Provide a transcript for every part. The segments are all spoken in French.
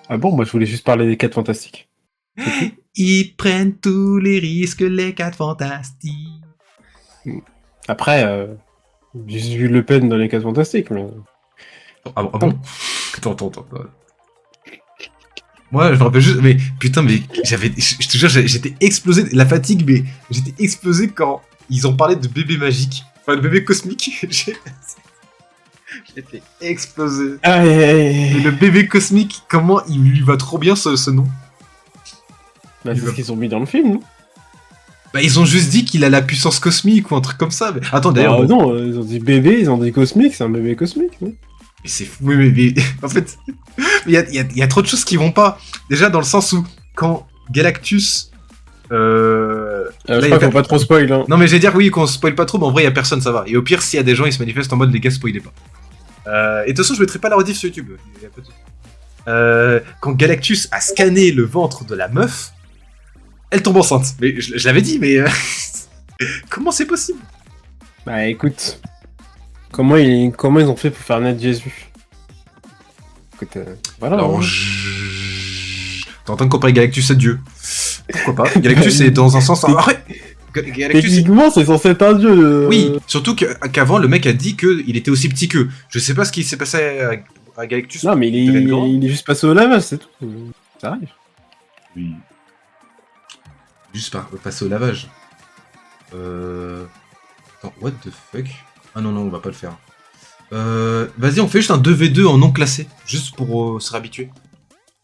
Ah bon, moi je voulais juste parler des 4 fantastiques. C'est tout. Ils prennent tous les risques, les 4 fantastiques. Après, j'ai juste vu Le Pen dans les 4 fantastiques, mais... Ah bon? Attends. Moi, je me rappelle juste, mais putain, mais je te jure, j'étais explosé, la fatigue, mais j'étais explosé quand ils ont parlé de bébé magique, enfin de bébé cosmique. J'étais explosé. Et le bébé cosmique, comment il lui va trop bien ce nom? Bah, c'est ce qu'ils ont mis dans le film, non? Bah, ils ont juste dit qu'il a la puissance cosmique ou un truc comme ça. Mais... Attends, d'ailleurs. Bah, non, ils ont dit bébé, ils ont dit cosmique, c'est un bébé cosmique, non? Mais c'est fou, mais en fait, il y a trop de choses qui vont pas. Déjà, dans le sens où, quand Galactus. Je crois qu'il faut pas trop spoil, hein. Non, mais j'allais dire oui, qu'on spoil pas trop, mais en vrai, il y a personne, ça va. Et au pire, s'il y a des gens, ils se manifestent en mode les gars, spoilez pas. Et de toute façon, je mettrai pas la rediff sur YouTube. Y a pas de... quand Galactus a scanné le ventre de la meuf, elle tombe enceinte. Mais je l'avais dit, mais. Comment c'est possible? Bah écoute, comment ils ont fait pour faire naître Jésus? Écoute, voilà. Alors, t'es en train de comparer Galactus à Dieu. Pourquoi pas? Galactus est dans un sens. Arrête! Techniquement, c'est censé être un dieu. Oui, surtout qu'avant, le mec a dit qu'il était aussi petit qu'eux. Je sais pas ce qui s'est passé à Galactus. Non, mais il est juste passé au lavage, c'est tout. Ça arrive. Oui. Juste passer au lavage. Attends, what the fuck? Ah non, on va pas le faire. Vas-y, on fait juste un 2v2 en non classé. Juste pour se réhabituer.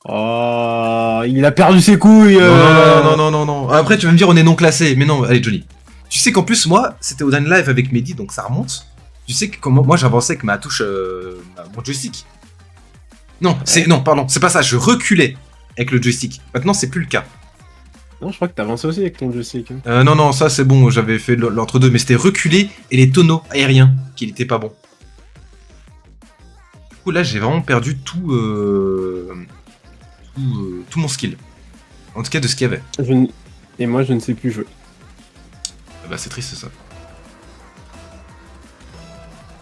Oh, il a perdu ses couilles. Non. Après, tu vas me dire, on est non classé. Mais non, allez, Johnny. Tu sais qu'en plus, moi, c'était au Dan Live avec Mehdi, donc ça remonte. Tu sais que comment moi j'avançais avec ma touche, mon joystick. Non, pardon, c'est pas ça. Je reculais avec le joystick. Maintenant, c'est plus le cas. Non, je crois que t'avances aussi avec ton joystick. Non, ça c'est bon. J'avais fait l'entre-deux, mais c'était reculer et les tonneaux aériens qui n'étaient pas bons. Du coup, là, j'ai vraiment perdu tout mon skill. En tout cas, de ce qu'il y avait. Et moi, je ne sais plus jouer. Bah, c'est triste ça.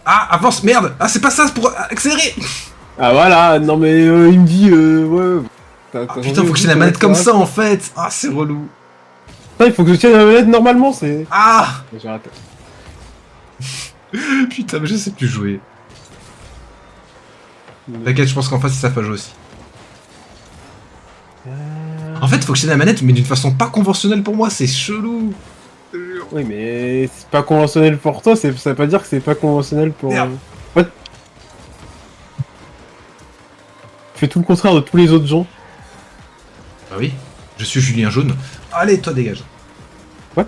Ah, avance, merde! Ah, c'est pas ça, c'est pour accélérer! Ah voilà, non mais il me dit, ouais... Putain, faut que je tienne la manette comme ça en fait! Ah, c'est relou! Putain, il faut que je tienne la manette normalement, c'est... Ah! J'ai raté. Putain, mais je sais plus jouer. T'inquiète, je pense qu'en face, ils savent pas jouer aussi. En fait, faut que je tienne la manette, mais d'une façon pas conventionnelle pour moi, c'est chelou! Oui, mais c'est pas conventionnel pour toi, ça veut pas dire que c'est pas conventionnel pour... Ouais. Fais tout le contraire de tous les autres gens. Bah oui, je suis Julien Jaune. Allez, toi, dégage. What?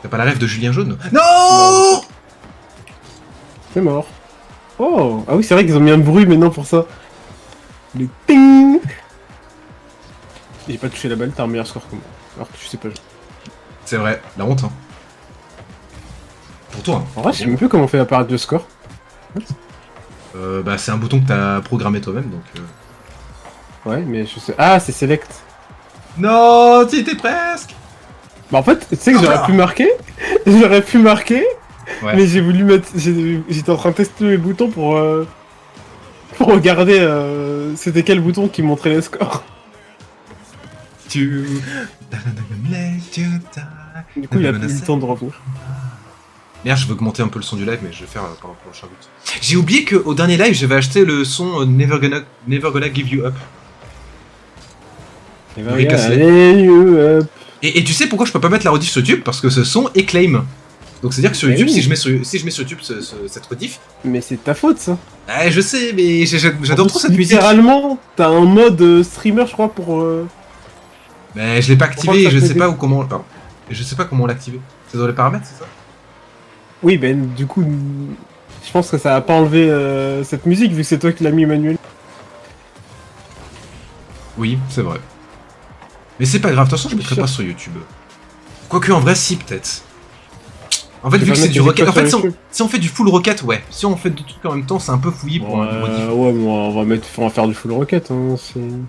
T'as pas la rêve de Julien Jaune? Non! C'est mort. Oh! Ah oui, c'est vrai qu'ils ont mis un bruit maintenant pour ça. Le ting! J'ai pas touché la balle, t'as un meilleur score que moi. Alors que tu sais pas jouer. C'est vrai, la honte, hein. Pour toi. En vrai, je sais même plus comment on fait apparaître le score. Bah, c'est un bouton que t'as programmé toi-même, donc... Ouais, mais je sais... Ah, c'est select. Non, tu étais presque. Bah en fait, tu sais que j'aurais pu marquer. Ouais. Mais j'ai voulu mettre... J'étais en train de tester les boutons pour regarder c'était quel bouton qui montrait les scores. Du coup, il a plus le temps de revenir. Merde, je veux augmenter un peu le son du live, mais je vais faire pendant le prochain but. J'ai oublié qu'au dernier live, j'avais acheté le son Never Gonna Give You Up. Et tu sais pourquoi je peux pas mettre la rediff sur YouTube? Parce que ce son est claim. Donc c'est-à-dire que sur YouTube, si je mets sur YouTube cette rediff... Mais c'est ta faute, ça. Ouais, je sais, mais j'adore trop cette musique. Littéralement, t'as un mode streamer, je crois, pour... Mais je l'ai pas activé, je sais pas où comment... Pardon. Je sais pas comment l'activer. C'est dans les paramètres, c'est ça? Oui, ben du coup, je pense que ça a pas enlevé cette musique, vu que c'est toi qui l'as mis, Emmanuel. Oui, c'est vrai. Mais c'est pas grave, de toute façon je mettrai pas sur YouTube. Quoique en vrai si peut-être. En fait vu que c'est du rocket, en fait si on fait du full rocket, ouais. Si on fait deux trucs en même temps c'est un peu fouillé pour ouais, moi on va faire du full rocket, hein,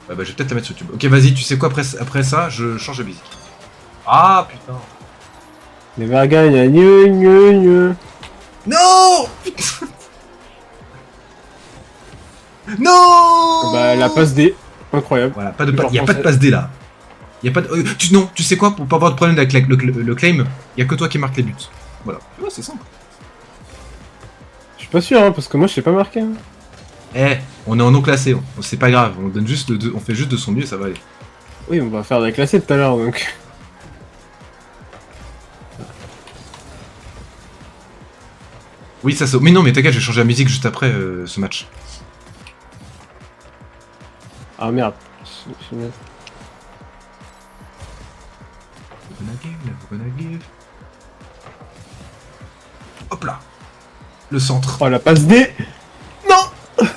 bah je vais peut-être la mettre sur YouTube. Ok vas-y, tu sais quoi, après ça, je change de musique. Ah putain. Les vergas, gna. Non. Putain. Non. Bah la passe D. Incroyable. Voilà, pas de Genre y a pas de français. passe D là. Y a pas de... non, tu sais quoi, pour pas avoir de problème avec le claim, y a que toi qui marque les buts. Voilà. Tu vois, c'est simple. Je suis pas sûr, hein, parce que moi je sais pas marquer. Hein. Eh, on est en non classé, c'est pas grave, on donne juste on fait juste de son mieux, ça va aller. Oui, on va faire des classés tout à l'heure donc. Oui, ça mais non, mais t'inquiète, je vais changer la musique juste après ce match. Ah merde. We're gonna give. Hop là. Le centre. Oh la passe D. Non.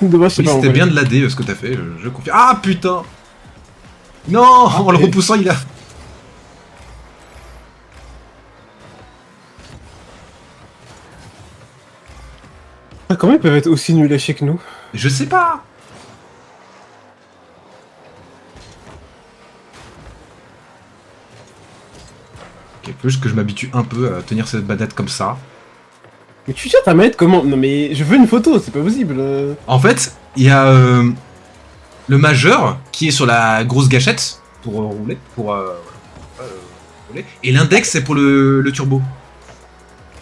Dommage, c'est Oui, pas c'était bien de l'AD ce que t'as fait, je confie. Ah putain. Non, en le repoussant, il a... Ah, comment ils peuvent être aussi nuls à chier que nous? Je sais pas. Ok, faut juste que je m'habitue un peu à tenir cette badette comme ça. Mais tu tiens ta manette comment? Non mais je veux une photo, c'est pas possible. En fait, il y a le majeur qui est sur la grosse gâchette pour rouler, rouler, et l'index c'est pour le turbo.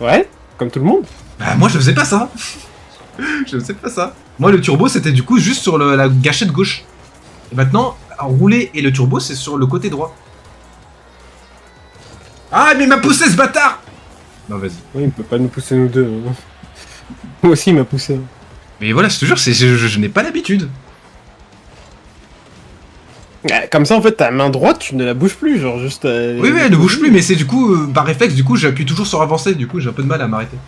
Ouais, comme tout le monde. Bah moi je faisais pas ça. Je faisais pas ça. Moi le turbo c'était du coup juste sur la gâchette gauche. Et maintenant, rouler et le turbo c'est sur le côté droit. Ah mais il m'a poussé ce bâtard. Non vas-y. Oui, il peut pas nous pousser nous deux. Hein. Moi aussi il m'a poussé. Mais voilà, je te jure, je n'ai pas l'habitude. Comme ça en fait ta main droite tu ne la bouges plus, genre juste. Oui, oui, elle ne bouge plus, mais c'est du coup, par réflexe, du coup, j'appuie toujours sur avancer, du coup, j'ai un peu de mal à m'arrêter.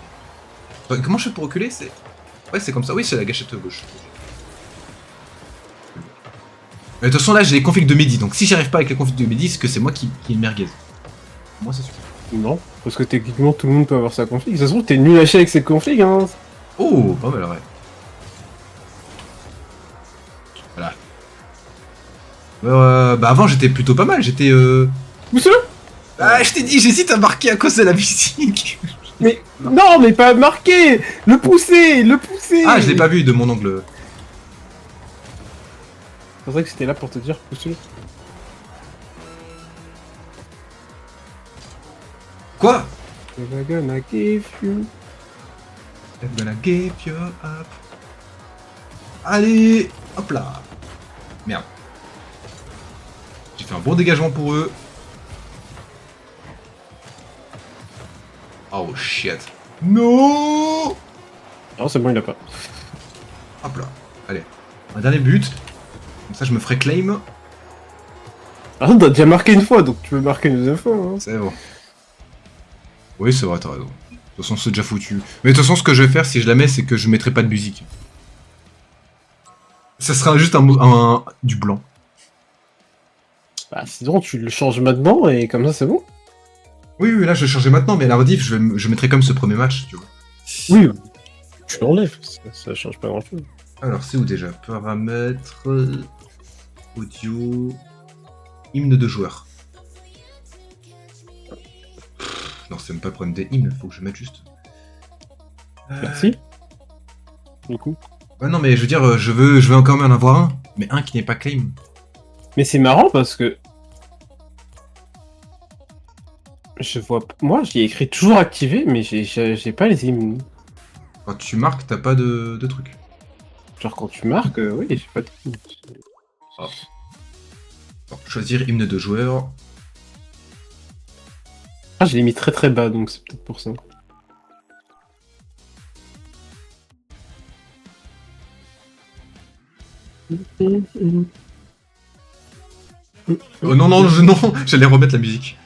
Comment je fais pour reculer? C'est. Ouais, c'est comme ça, oui, c'est la gâchette gauche. Mais de toute façon, là, j'ai les configs de Mehdi, donc si j'arrive pas avec les configs de Mehdi, c'est que c'est moi qui est merguez. Moi, c'est sûr. Non, parce que techniquement tout le monde peut avoir sa config. Ça se trouve t'es nul à chier avec ses configs hein. Oh, pas mal, ouais. Voilà. Bah avant, j'étais plutôt pas mal, j'étais. Pousse-le. Ah, je t'ai dit, j'hésite à marquer à cause de la musique. Mais non, mais pas marqué. Le pousser, le pousser. Ah, je l'ai pas vu de mon angle. C'est vrai que c'était là pour te dire pousse-le. Quoi? I'm gonna give you. I'm gonna give you up. Allez, hop là. Merde. J'ai fait un bon dégagement pour eux. Oh shit. No. Non, c'est bon, il a pas. Hop là. Allez. Un dernier but. Comme ça, je me ferai claim. Ah, t'as déjà marqué une fois, donc tu peux marquer une deuxième fois. Hein. C'est bon. Oui, c'est vrai, t'as raison. De toute façon, c'est déjà foutu. Mais de toute façon, ce que je vais faire, si je la mets, c'est que je mettrai pas de musique. Ça sera juste du blanc. Bah, sinon, tu le changes maintenant et comme ça, c'est bon. Oui, oui, là, je vais changer maintenant, mais à la rediff, je mettrai comme ce premier match, tu vois. Oui, tu l'enlèves, ça change pas grand chose. Alors, c'est où déjà? Paramètres. Audio. Hymne de joueur. Non, c'est même pas le problème des hymnes, faut que je mette juste. Merci. Du coup. Ouais, non, mais je veux dire, je veux encore même en avoir un, mais un qui n'est pas claim. Mais c'est marrant parce que. Je vois. Moi, j'ai écrit toujours activé, mais j'ai pas les hymnes. Quand tu marques, t'as pas de truc. Genre, quand tu marques, oui, j'ai pas de hymnes. Oh. Bon, choisir hymne de joueur. Ah, je l'ai mis très très bas, donc c'est peut-être pour ça. Oh non, non, non, j'allais remettre la musique.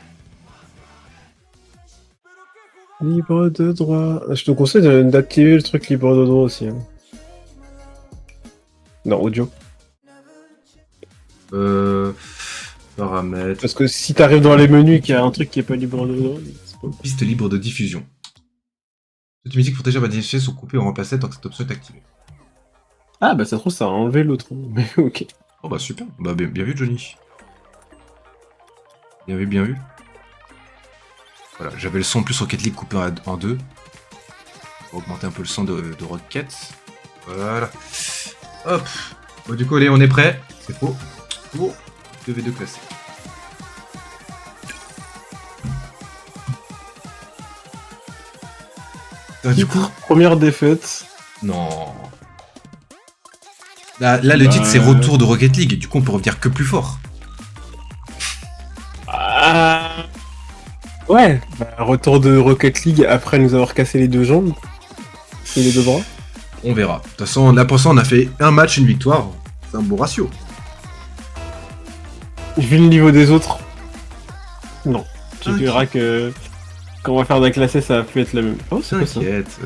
Libre de droit. Je te conseille d'activer le truc libre de droit aussi. Hein. Non, audio. Paramètres. Parce que si t'arrives dans les menus qu'il y a un truc qui est pas libre de droit, c'est pas... Piste libre de diffusion. Cette musique protégée va diffuser sont coupées ou remplacées tant que cette option est activée. Ah bah ça se trouve ça a enlevé l'autre. Mais ok. Oh bah super, bah bien vu Johnny. Bien vu, bien vu. Voilà, j'avais le son plus Rocket League coupé en deux. Pour augmenter un peu le son de Rocket. Voilà. Hop. Bon du coup allez, on est prêt. C'est faux. pour 2v2 classé. Du coup, Première défaite. non. Là le titre, c'est retour de Rocket League. Du coup, on peut revenir que plus fort. Ah. Ouais. Retour de Rocket League après nous avoir cassé les deux jambes. Et les deux bras. On verra. De toute façon, là, pour ça, on a fait un match, une victoire. C'est un bon ratio. Vu le niveau des autres. Non. Tu Ok. verras que quand on va faire de la classée, ça va plus être la même. Oh, c'est quoi ça? T'inquiète.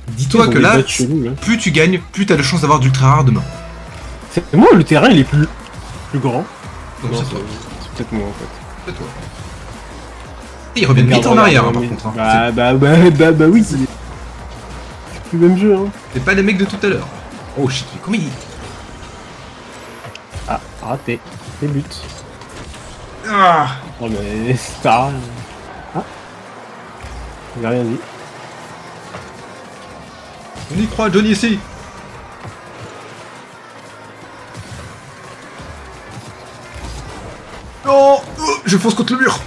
Dis-toi Ils ont que des là, bots chelous, là. plus tu gagnes, plus t'as de chance d'avoir d'ultra rare demain. C'est moi, le terrain il est plus grand. Donc Non, c'est toi. c'est peut-être moi en fait. C'est toi. Et ils reviennent vite en arrière, hein, par contre. Hein. Bah oui, c'est plus le même jeu, hein. C'est pas les mecs de tout à l'heure. Oh shit, mais comment il... Ah, raté. Les buts. Ah, Oh mais ça. Ah. J'ai rien dit. on y croit, Johnny, ici. Non, je fonce contre le mur.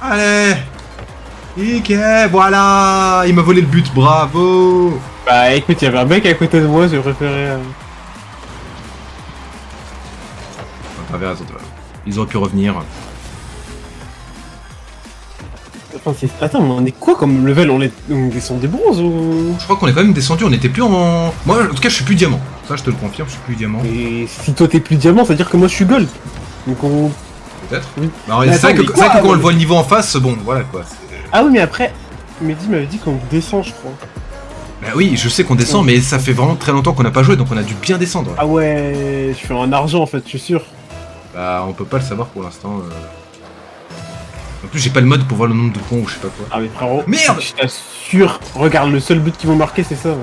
Allez. Ok, voilà. Il m'a volé le but, bravo. Bah écoute, il y avait un mec à côté de moi, j'ai préféré. T'avais raison, toi. Ils auraient pu revenir. Attends, mais on est quoi comme level? On descend des bronzes ou. Je crois qu'on est quand même descendu, on était plus en... Moi, en tout cas, je suis plus diamant. Ça, je te le confirme, je suis plus diamant. Et si toi t'es plus diamant, ça veut dire que moi je suis gold. Donc on. Peut-être. Oui. Bah, Mais c'est vrai attends, que, mais c'est vrai que quoi, quand on le voit le niveau en face, bon, voilà quoi. Ah oui, mais après, Mehdi m'avait dit qu'on descend, je crois. Bah oui, je sais qu'on descend, mais ça fait vraiment très longtemps qu'on n'a pas joué, donc on a dû bien descendre. Ah ouais, je suis en argent en fait, je suis sûr. Bah, on peut pas le savoir pour l'instant. En plus, j'ai pas le mode pour voir le nombre de points ou je sais pas quoi. Ah mais frérot, Merde. je t'assure, regarde, le seul but qu'ils vont marquer c'est ça. Ouais.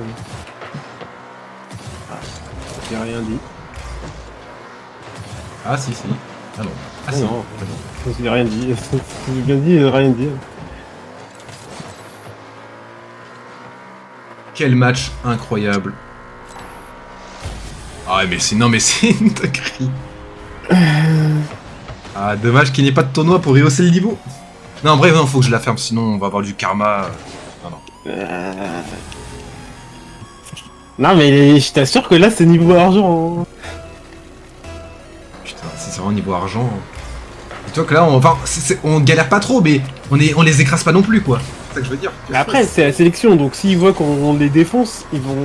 Ah, j'ai rien dit. Ah, si, si. Ah non. Ah, Ah si. non, j'ai rien dit. J'ai bien dit, rien dit. Quel match incroyable. Ah, mais c'est... Non, mais c'est une dinguerie. Ah, dommage qu'il n'y ait pas de tournoi pour rehausser le niveau. Non, bref, non, faut que je la ferme, sinon on va avoir du karma. Non, non. Non mais je t'assure que là c'est niveau argent. Hein. Putain, si c'est vraiment niveau argent. Dis-toi que là, on galère pas trop, mais on les écrase pas non plus, quoi. C'est ça que je veux dire. Mais après c'est la sélection, donc s'ils voient qu'on les défonce, ils vont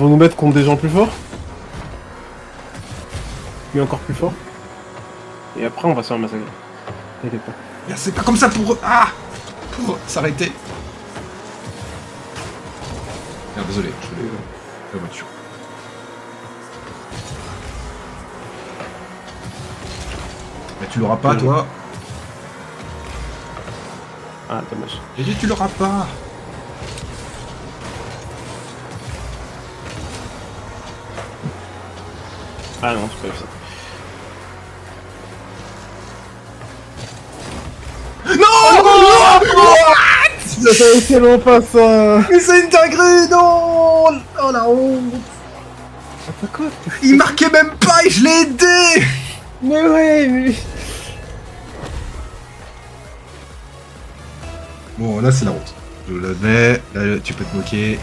nous mettre contre des gens plus forts. Mais encore plus forts. Et après on va se faire massacrer. T'inquiète pas. C'est pas comme ça pour... Ah, pour s'arrêter. Merde, désolé, je vais la voiture. Mais tu l'auras pas, toi. Ah dommage. J'ai dit tu l'auras pas. Ah non, c'est pas ça. C'est tellement pas ça. Mais c'est une dinguerie, non. Oh la honte. Attends quoi? Il marquait même pas et je l'ai aidé. Mais ouais, mais... Bon, là c'est la honte. Je le mets, là tu peux te moquer.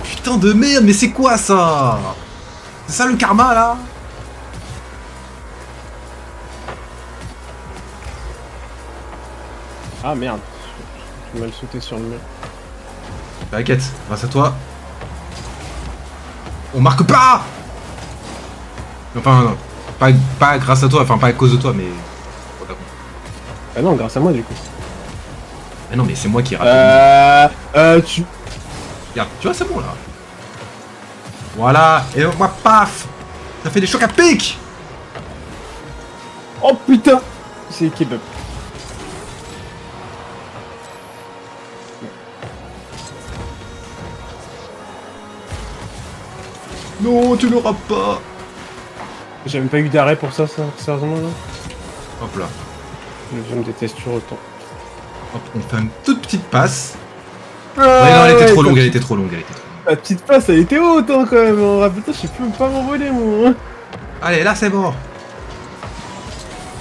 Putain de merde, mais c'est quoi ça? C'est ça le karma là? Ah merde. J'ai mal sauté sur le mur. T'inquiète, grâce à toi. On marque pas. Enfin, non, pas grâce à toi, enfin pas à cause de toi, mais... Ah non, grâce à moi du coup. Ah non, mais c'est moi qui ai raté. Tu... Regarde, tu vois, c'est bon là. Voilà, et moi, paf. Ça fait des chocs à pic. Oh putain. C'est kebab. Non, tu l'auras pas. J'ai même pas eu d'arrêt pour ça, sérieusement là. Hop là. Je me déteste toujours autant. Hop, on fait une toute petite passe. Ouais, non, elle était trop longue, ta elle était trop longue, elle était trop longue. La petite place, elle était haute hein, quand même. Putain, je peux pas m'envoler, moi. Allez, là, c'est bon.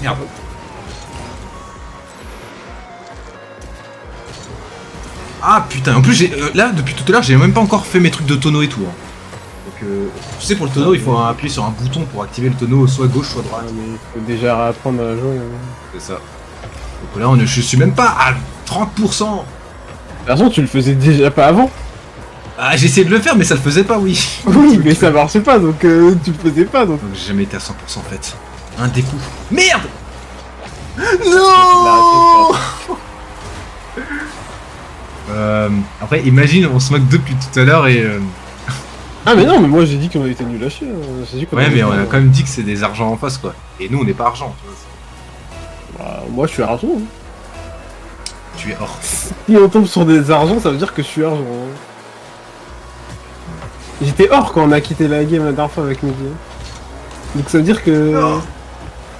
Merde. Ah putain, en plus, là, depuis tout à l'heure, j'ai même pas encore fait mes trucs de tonneau et tout. Hein. Donc, tu sais, pour le tonneau, il faut appuyer sur un bouton pour activer le tonneau, soit gauche, soit droite. Ah, mais il faut déjà apprendre à jouer. Hein. C'est ça. Donc là, je suis même pas à 30%. De toute façon, tu le faisais déjà pas avant. Ah, j'ai essayé de le faire, mais ça le faisait pas, oui. Oui, mais ça marchait pas, donc tu le faisais pas, donc. Donc j'ai jamais été à 100% en fait. Un des coups. Merde. Non. Après, imagine, on se moque depuis tout à l'heure et... Ah mais non, mais moi j'ai dit qu'on était nul à chier. Hein. J'ai dit qu'on Ouais, mais avait on a pas- quand même dit que c'est des argents en face, quoi. Et nous, on n'est pas argent, tu vois. Bah, moi je suis argent. Hein. Tu es or. Si on tombe sur des argents, ça veut dire que je suis argent. Hein. J'étais or quand on a quitté la game la dernière fois avec Mehdi. Hein. Donc ça veut dire que... Non.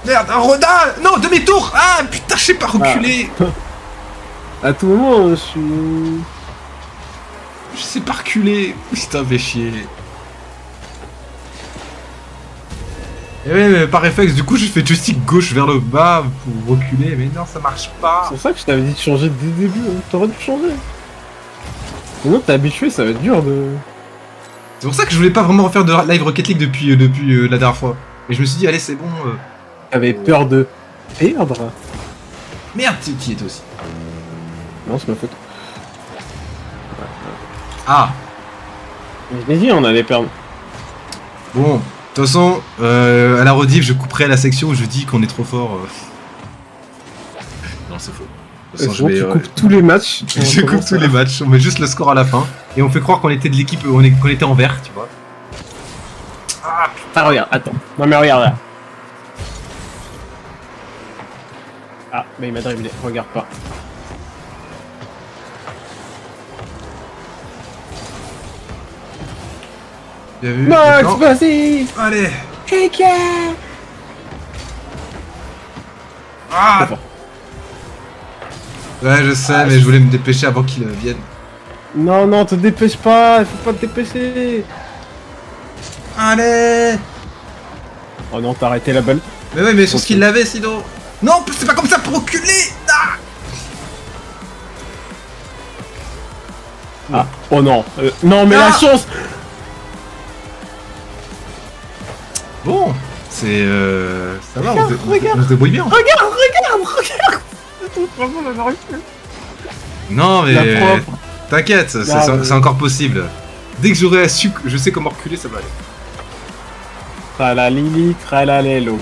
Merde, un Rodin. Non, demi-tour. Ah, putain, je sais pas reculer. À tout moment, je suis... Je sais pas reculer. Putain, fait chier. Et ouais, mais par réflexe, du coup, je fais joystick gauche vers le bas pour reculer, mais non, ça marche pas. C'est pour ça que je t'avais dit de changer dès le début. Hein. T'aurais dû changer. Sinon t'es habitué, ça va être dur de... C'est pour ça que je voulais pas vraiment refaire de live Rocket League depuis la dernière fois. Et je me suis dit, allez, c'est bon. T'avais peur de perdre. Merde, qui est aussi. Non, c'est ma faute. Ah, Je l'ai dit, on allait perdre. bon. De toute façon, à la rediff, je couperai la section où je dis qu'on est trop fort. Non, c'est faux. De toute façon, Sinon, tu coupes tous les matchs. Je coupe tous les matchs, on met juste le score à la fin. Et on fait croire qu'on était de l'équipe, qu'on était en vert, tu vois. Ah, Ah, regarde, attends. Non, mais regarde là. Ah, mais il m'a dribblé, regarde pas. bien vu. Max, maintenant. vas-y. Allez. Kika. Ah, Très fort. ouais, je sais, mais je voulais me dépêcher avant qu'il vienne. Non, non, te dépêche pas, il faut pas te dépêcher. Allez. Oh non, t'as arrêté la balle. Mais ouais, mais sur ce qu'il l'avait sinon. Non, c'est pas comme ça pour reculer. Ah. Ah, oh non. Non, mais Ah. la chance. Bon, c'est ça va, Regarde, regarde. on se débrouille bien. Regarde. Vraiment, la marque. Non, mais La propre. t'inquiète, Ah, c'est encore possible. Dès que j'aurai su que je sais comment reculer, ça va aller. Tralalili, tralalelo.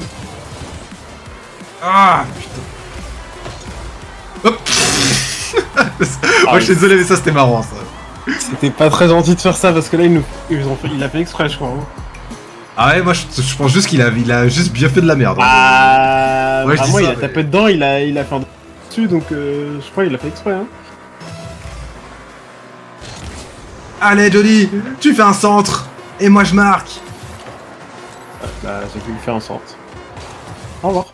Ah putain. Hop. Moi, je suis désolé, mais ça c'était marrant ça. C'était pas très gentil de faire ça parce que là, il a fait exprès, je crois. Hein. Ah ouais, moi je pense juste qu'il a juste bien fait de la merde. Ah, Ouais, je dis moi, ça, il a mais- tapé dedans, il a fait un dessus, donc je crois qu'il a fait exprès. Hein. Allez Johnny, tu fais un centre et moi je marque. Bah, j'ai pu lui faire en sorte. Au revoir.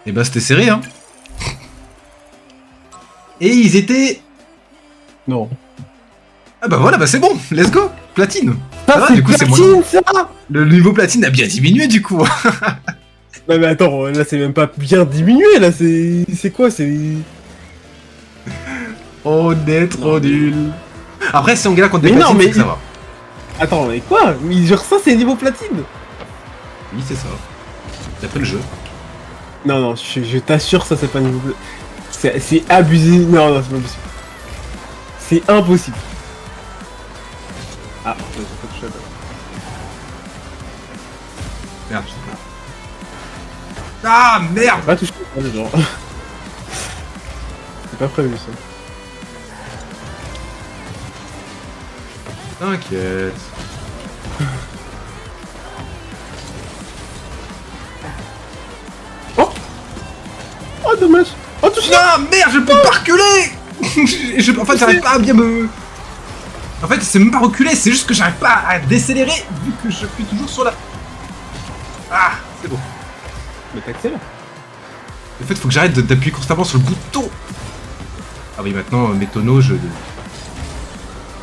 Et bah c'était serré hein. Et ils étaient... Non. Ah bah voilà, bah c'est bon, let's go, platine. Ça, va, c'est du coup, c'est platine, ça. Le niveau platine a bien diminué du coup. Non mais attends, là c'est même pas bien diminué, là c'est quoi, c'est... On est trop nul. Après si on galère contre des Mais non, platines, mais c'est que ça va. Attends, mais quoi? Mais genre ça c'est niveau platine? Oui c'est ça. C'est un peu le jeu. Non, non, je t'assure, ça c'est pas niveau platine. C'est abusé, non, non, c'est pas possible. C'est impossible. Ah, j'ai pas touché la balle. Merde, je sais pas. Ah merde. J'ai pas touché la balle, genre. C'est pas prévu ça. T'inquiète. Oh, dommage. Oh, touché. Non merde, je peux pas reculer. En fait j'arrive pas à bien me... En fait c'est même pas reculer, c'est juste que j'arrive pas à décélérer vu que je suis toujours sur la... Ah, c'est bon. Mais t'accélères. En fait, faut que j'arrête d'appuyer constamment sur le bouton. Ah oui, maintenant, mes tonneaux, je...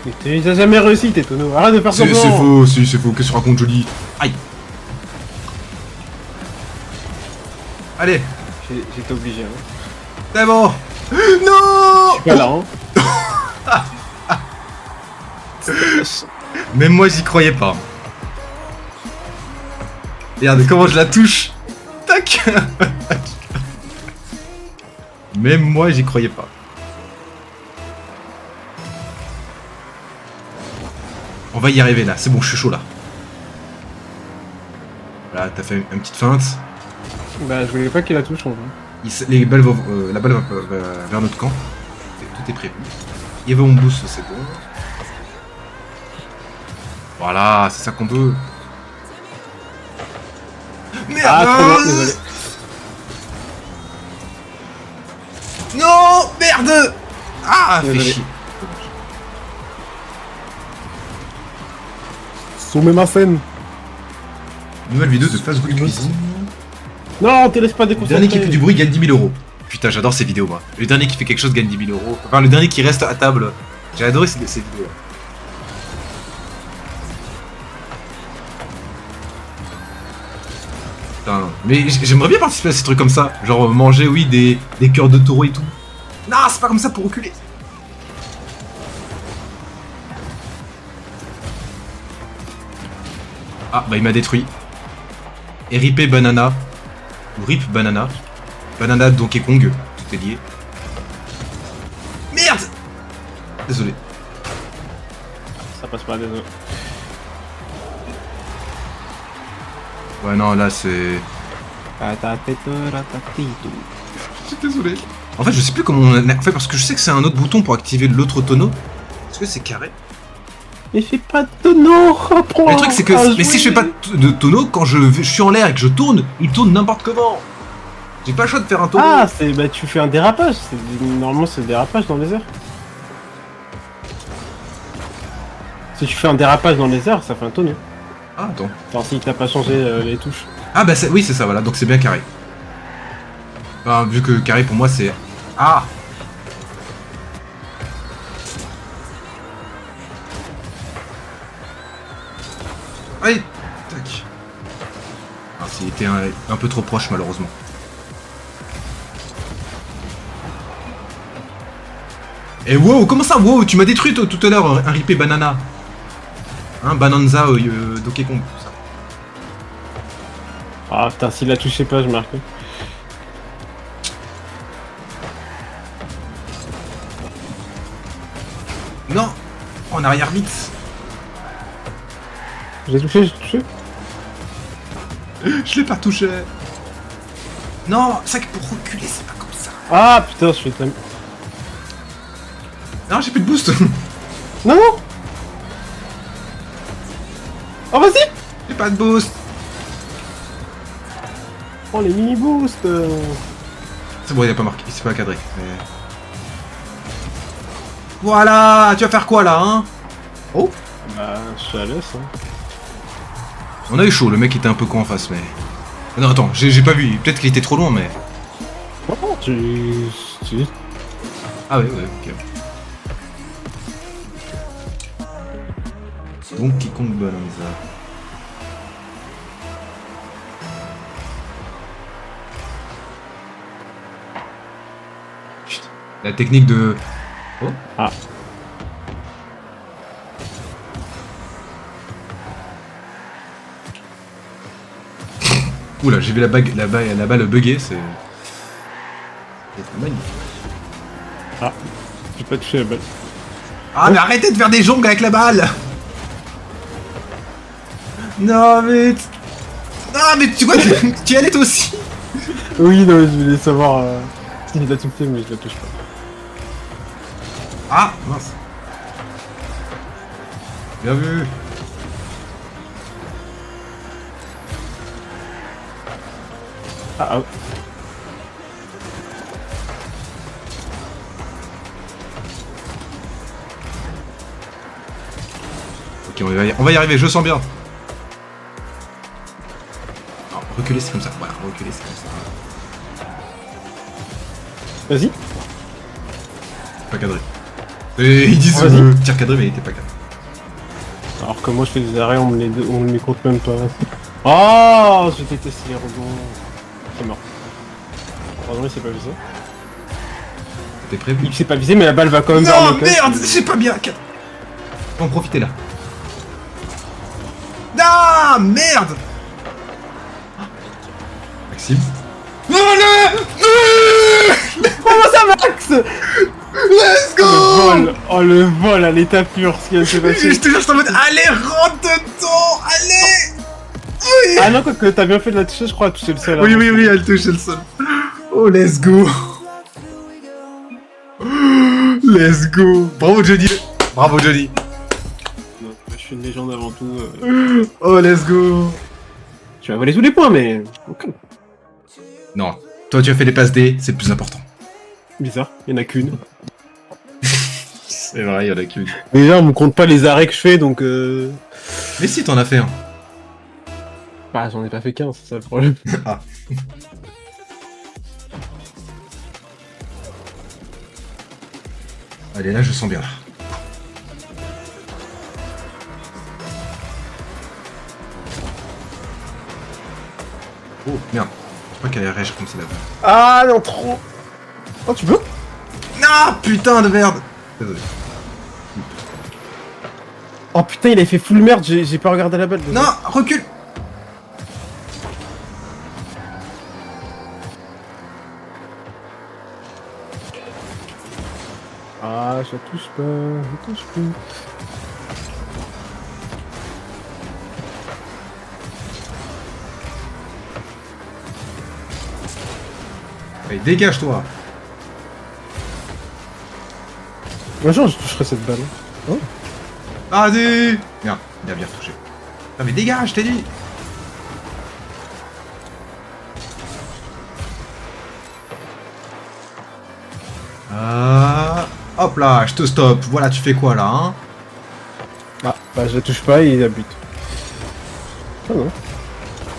Mais tu as jamais réussi tes tonneaux. Arrête de faire C'est semblant. faux, si, c'est faux. Qu'est-ce que tu racontes, Joli? Aïe. Allez, J'étais obligé. Hein. c'est bon. Je Non. suis pas là. Hein. Même moi, j'y croyais pas. Regarde comment je la touche. Tac. Même moi, j'y croyais pas. On va y arriver là, c'est bon, je suis chaud là. Voilà, t'as fait une petite feinte. Bah, je voulais pas qu'il la touche en vrai. Les balles la balle va vers notre camp. Tout est prévu. Il va on boost, c'est bon. Voilà, c'est ça qu'on veut. Merde. Ah, trop bien, désolé. Non, merde. Ah, fait Désolé. chier. Soumets ma scène. Nouvelle vidéo de Fast Good Cuisine. Non, te laisse pas Le déconcentrer. dernier qui fait du bruit gagne 10 000 euros. Putain, j'adore ces vidéos, moi. Le dernier qui fait quelque chose gagne 10 000 euros. Enfin, le dernier qui reste à table. J'ai adoré ces vidéos. Putain, mais j'aimerais bien participer à ces trucs comme ça. Genre manger, oui, des cœurs de taureau et tout. Non, c'est pas comme ça pour reculer. Ah, bah il m'a détruit. Et ripé banana. Ou rip banana. Banana Donkey Kong. Tout est lié. Merde. Désolé. Ça passe pas, désolé. Ouais, non, là c'est... Je suis désolé. En fait, je sais plus comment on a fait parce que je sais que c'est un autre bouton pour activer l'autre tonneau. Est-ce que c'est carré? Mais fais pas de tonneau, reprends. Mais le truc c'est que mais si je fais pas de tonneau, quand je suis en l'air et que je tourne, il tourne n'importe comment. J'ai pas le choix de faire un tonneau. Ah, c'est bah tu fais un dérapage. Normalement c'est le dérapage dans les airs. Si tu fais un dérapage dans les airs, ça fait un tonneau. Ah, attends. Enfin, si t'as pas changé les touches. Ah bah oui, c'est ça, voilà. Donc c'est bien carré. Enfin, vu que carré pour moi c'est... Ah. Allez. Tac. Ah, s'il était un peu trop proche malheureusement. Et wow, comment ça, wow, tu m'as détruit toi, tout à l'heure, un ripé banana. Hein, Bananza, Donkey Kong, tout ça. Ah putain, s'il la touchait pas, je marquais. Non. En arrière vite. J'ai touché. Je l'ai pas touché. Non, c'est que pour reculer, c'est pas comme ça. Ah putain, je fais tellement... Non, j'ai plus de boost. Non. Oh vas-y. J'ai pas de boost. Oh les mini boosts. C'est bon, il a pas marqué, il s'est pas cadré. Mais... Voilà, tu vas faire quoi là, hein? Oh. Bah, je suis à l'aise. Hein. On a eu chaud, le mec était un peu con en face, mais... Non, attends, j'ai pas vu, peut-être qu'il était trop loin, mais... Oh, tu... Ah ouais, ok. Donkey Kong Bonanza. Putain. La technique de... Oh. Ah. Oula, j'ai vu la balle bugger, c'est... C'est magnifique. Ah. J'ai pas touché la balle. Ah, mais arrêtez de faire des jongles avec la balle! Non, mais... Non, mais tu vois, tu y allais toi aussi! Oui, non, je voulais savoir si je la touché, mais je la touche pas. Ah, mince. Bien vu. Ah, ah. Ok, on va y arriver, je sens bien. Non, reculer c'est comme ça, voilà, reculer c'est comme ça. Vas-y. Pas cadré. Et ils disent Vas-y. tir cadré, mais il était pas cadré. Alors que moi je fais des arrêts, on me les compte même pas. Oh, je déteste les rebonds. C'est mort. Pardon, il s'est pas visé. T'es prévu. Il s'est pas visé, mais la balle va quand même vers Non, le casque. merde, j'ai pas bien. Faut en profiter là. Ah, merde. Maxime. Non, Comment ça, Max? let's Le go. vol. Oh, le vol à l'état pur, ce qui vient de se Je passer. te jure, je suis en mode, allez, rentre dedans, allez. Ah non, quoi que t'as bien fait de la toucher, je crois, à toucher le sol. Oui, avant. oui, oui, elle touche le sol. Oh, let's go. Let's go. Bravo, Johnny. Bravo, Johnny. Non, je suis une légende avant tout. Oh, let's go. Tu vas voler tous les points, mais... Ok. Non, toi, tu as fait les passes D, c'est le plus important. Bizarre, il y en a qu'une. C'est vrai, il y en a qu'une. Déjà, on me compte pas les arrêts que je fais, donc Mais si, t'en as fait un. Bah, j'en ai pas fait qu'un, c'est ça le problème. Ah. Allez, là, je sens bien. Là. Oh, merde. Je sais pas qu'elle allait réagir comme ça là-bas. Ah, non, trop. Oh, tu peux? Non, putain de merde. Désolé. Oh putain, il a fait full merde, j'ai pas regardé la balle. Non, recule. Ah, je touche pas, je touche plus. Allez, dégage-toi. Un jour, je toucherai cette balle. Oh. Allez. Merde, il a bien touché. Non mais dégage, je t'ai dit. Hop là, je te stoppe. Voilà, tu fais quoi là, hein? Ah, bah je la touche pas et il la bute. Ah non.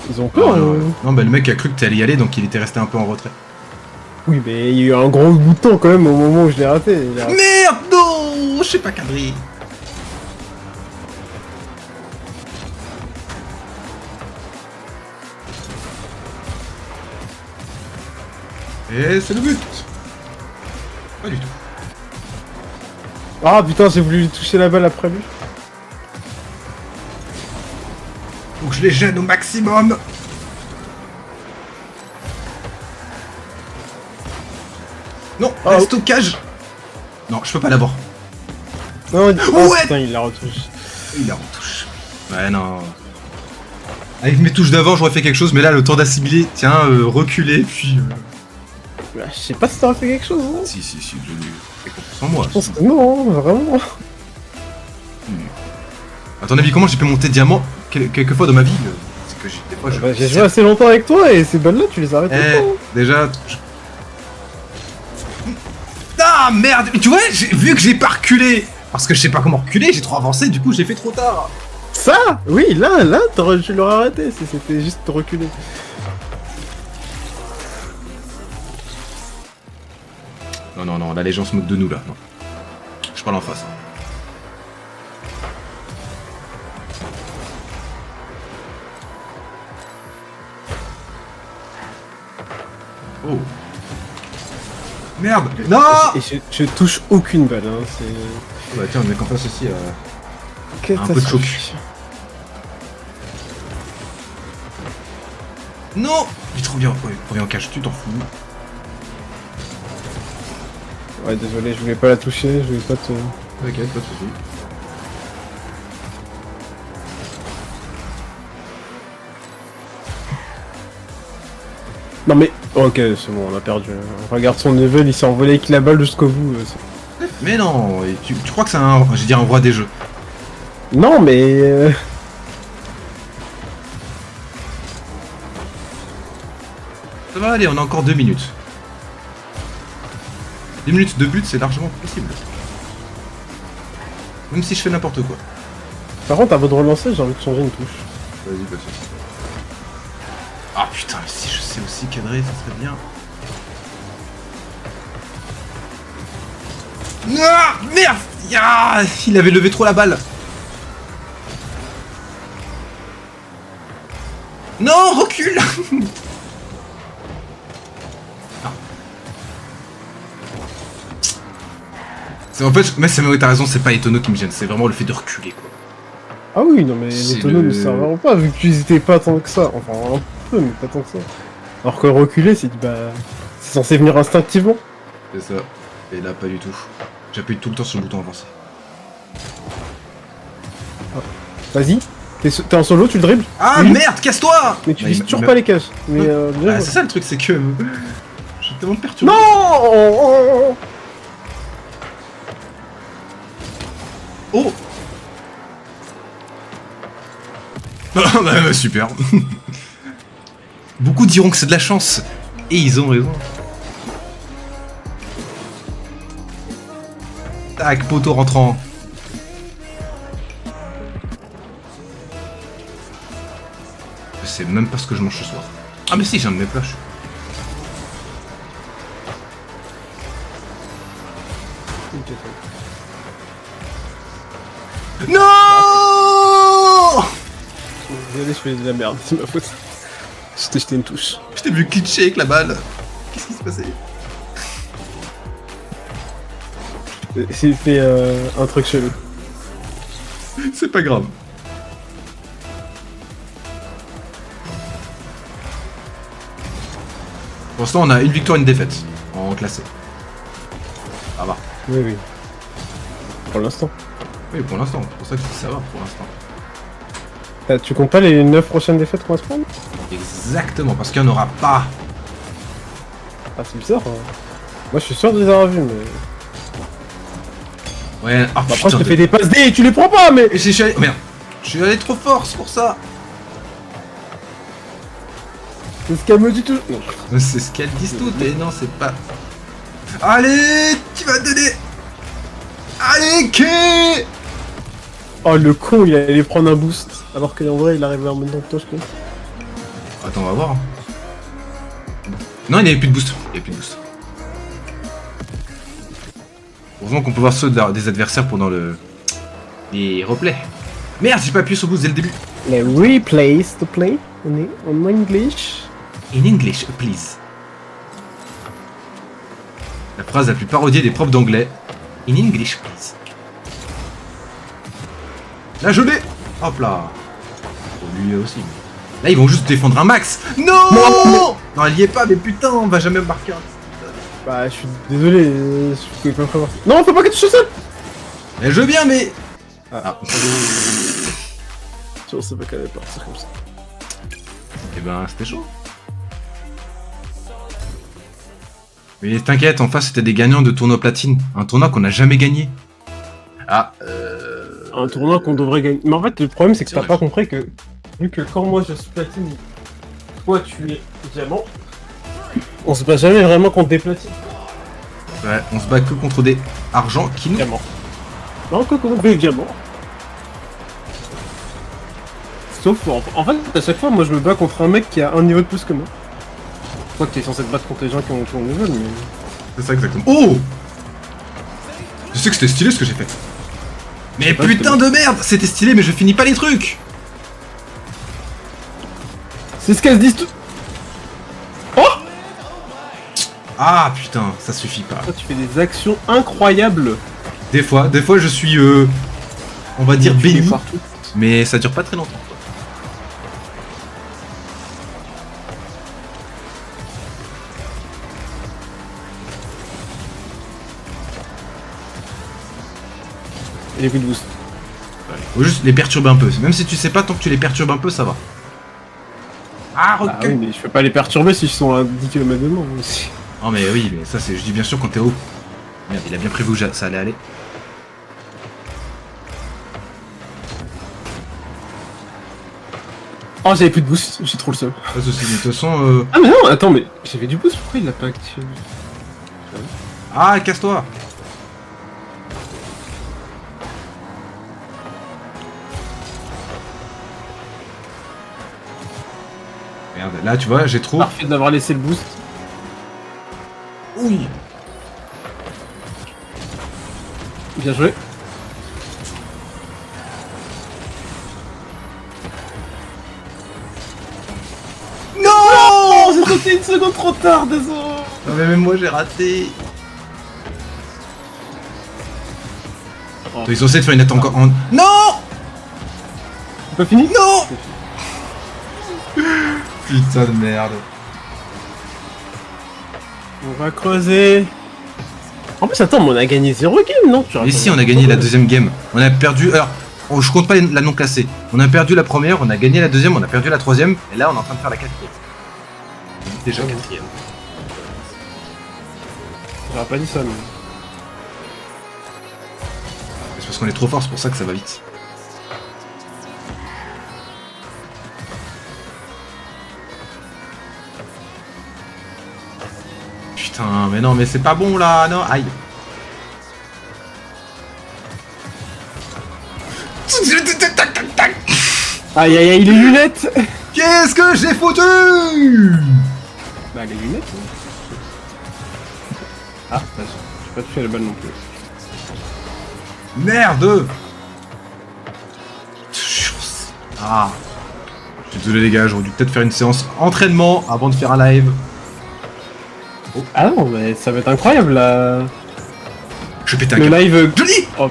Ils ont peur. Non, bah le mec a cru que t'allais y aller, donc il était resté un peu en retrait. Oui, mais il y a eu un gros bouton quand même au moment où je l'ai raté. Merde, non, je sais pas cadrer. Et c'est le but. Pas du tout. Ah putain, j'ai voulu lui toucher la balle après lui. Faut que je les gêne au maximum. Non, Oh. reste au cage. Non, je peux pas l'avoir. Non, Ouais. putain, il la retouche. Il la retouche. Ouais, non. Avec mes touches d'avant, j'aurais fait quelque chose, mais là, le temps d'assimiler, tiens, reculer, puis... Bah, je sais pas si t'aurais fait quelque chose, hein. Si, Johnny, fais confiance en moi. Je pense que non, hein, vraiment. À ton avis, comment j'ai pu monter diamant quelques fois dans ma vie C'est que des fois, je... Bah, j'ai joué assez longtemps avec toi et ces balles-là, tu les arrêtes Eh, pas. Hein. déjà... Ah, merde. Mais tu vois, vu que j'ai pas reculé, parce que je sais pas comment reculer, j'ai trop avancé, du coup, j'ai fait trop tard. Ça oui, là, tu l'aurais arrêté si c'était juste reculer. Non, là, les gens se moquent de nous, là. Non. Je parle en face. Oh. Merde. Non. Et je touche aucune balle, hein, c'est... Bah tiens, on est qu'en face aussi un peu de choc. Non. Il trop bien. Ouais, reviens en cache, tu t'en fous. Ouais, désolé, je voulais pas la toucher, je voulais pas te... T'inquiète, pas de soucis. Non mais... Ok, c'est bon, on a perdu. Regarde son level, il s'est envolé avec la balle jusqu'au bout. Mais non, et tu crois que c'est un, je veux dire, un roi des jeux. Non mais... Ça va aller, on a encore 2 minutes. 2 minutes de but, c'est largement possible. Même si je fais n'importe quoi. Par contre, avant de relancer, j'ai envie de changer une touche. Vas-y, pas de soucis. Ah putain, mais si je sais aussi cadrer, ça serait bien. Ah, merde. Ah, il avait levé trop la balle. Non, recule. En fait, mais t'as raison, c'est pas les tonneaux qui me gênent, c'est vraiment le fait de reculer, quoi. Ah oui, non mais C'est les tonneaux le- ne serviront pas vu que tu hésitais pas tant que ça. Enfin, un peu, mais pas tant que ça. Alors que reculer, c'est c'est censé venir instinctivement. C'est ça. Et là, pas du tout. J'appuie tout le temps sur le bouton avancer. Vas-y. T'es en solo, tu le dribbles. Ah Oui. merde, casse-toi. Mais tu Bah, vises il- toujours il- pas les cages. Mais bien Ah, joué. c'est ça le truc, c'est que... Je suis tellement perturbé. Non. Oh. Bah, super. Beaucoup diront que c'est de la chance. Et ils ont raison. Tac, poteau rentrant. Je sais même pas ce que je mange ce soir. Ah mais si, j'ai un de mes plats. Non. Désolé, je fais de la merde, c'est ma faute. Je t'ai jeté une touche. Je t'ai vu glitcher avec la balle. Qu'est-ce qui se passait? J'ai fait un truc chelou. C'est pas grave. Pour l'instant, on a une victoire et une défaite en classé. Ça va. Oui, oui. Pour l'instant. Oui, pour l'instant. C'est pour ça que je dis ça va pour l'instant. Tu comptes pas les 9 prochaines défaites qu'on va se prendre? Exactement, parce qu'il n'y en aura pas. Ah, c'est bizarre. Hein. Moi, je suis sûr de les avoir vus, mais. Ouais, ah Après, putain. je te fais des passes D et tu les prends pas, mais. Et je suis allé... Merde. Je suis allé trop fort, c'est pour ça. C'est ce qu'elle me dit toujours. Non. C'est ce qu'elles disent toutes, et non, c'est pas... Allez, tu vas donner... Allez, Ké. Oh, le con, il allait prendre un boost. Alors qu'en vrai, il arrivait en même temps que toi, je crois. Attends, on va voir. Non, il n'y avait plus de boost. Il n'y avait plus de boost. Heureusement qu'on peut voir ceux des adversaires pendant les replays. Merde, j'ai pas appuyé sur boost dès le début. Les replays to play en English. In English, please. La phrase la plus parodiée des profs d'anglais. In English, please. Là, je l'ai. Hop là. Oh, lui aussi. Là, ils vont juste défendre un max. Non. Non, elle y est pas, mais putain, on va jamais marquer un... Bah, je suis désolé, je pouvais pas prévoir. Non, faut pas que tu touches ça. Mais je veux bien, mais... Ah. Je sais pas qu'elle allait partir comme ça. Eh ben, c'était chaud. Mais t'inquiète, en face, c'était des gagnants de tournoi platine. Un tournoi qu'on n'a jamais gagné. Ah, Un tournoi qu'on devrait gagner. Mais en fait, le problème, c'est que t'as pas compris que, vu que quand moi je suis platine, toi tu es diamant, on se bat jamais vraiment contre des platines. ouais, on se bat que contre des argents qui nous... Diamant. Non, que contre des diamants. Sauf, en fait, à chaque fois, moi je me bats contre un mec qui a un niveau de plus que moi. Je crois que t'es censé te battre contre les gens qui ont le level, mais. C'est ça exactement. Oh. Je sais que c'était stylé ce que j'ai fait. Mais pas, putain de merde. C'était stylé, mais je finis pas les trucs. C'est ce qu'elles se disent tout. Ah putain, ça suffit pas. Toi, tu fais des actions incroyables. Des fois je suis... on va dire Tu les béni. partout. Mais ça dure pas très longtemps. Quoi. Et les coups de boost. Faut juste les perturber un peu. Même si tu sais pas, tant que tu les perturbes un peu, ça va. Ah, Ah oui, mais je peux pas les perturber si ils sont à 10 km de moi aussi. Oh mais oui, mais ça c'est... Je dis bien sûr quand t'es haut. Merde, il a bien prévu où ça allait aller. Oh, j'avais plus de boost, j'ai trop le seum. Pas de soucis, mais de toute façon... Ah mais non, attends, mais j'avais du boost, pourquoi il l'a pas activé? Ah, casse-toi. Merde, là tu vois, j'ai trop... Parfait d'avoir laissé le boost. Oui. Bien joué. Non. Oh, j'ai sauté une seconde trop tard, désolé. Non mais même moi j'ai raté. Oh. Ils sont censés de faire une attaque encore en... Non. C'est pas fini? Non. Putain de merde. On va creuser. En plus, attends, mais on a gagné 0 game, non? Mais si, on a gagné la deuxième game. On a perdu... Alors, je compte pas la non classée. On a perdu la première, on a gagné la deuxième, on a perdu la troisième. Et là, on est en train de faire la quatrième. On est déjà quatrième. J'aurais pas dit ça, mais... C'est parce qu'on est trop fort, c'est pour ça que ça va vite. Putain, mais non, mais c'est pas bon là, non, aïe. Aïe aïe aïe, les lunettes. Qu'est-ce que j'ai foutu? Bah, les lunettes, hein. Ah, j'ai pas touché la balle non plus. Merde. Ah. Je suis désolé les gars, j'aurais dû peut-être faire une séance entraînement avant de faire un live. Ah non, mais ça va être incroyable, là. Je vais péter un Le câble. live... Joli. Oh,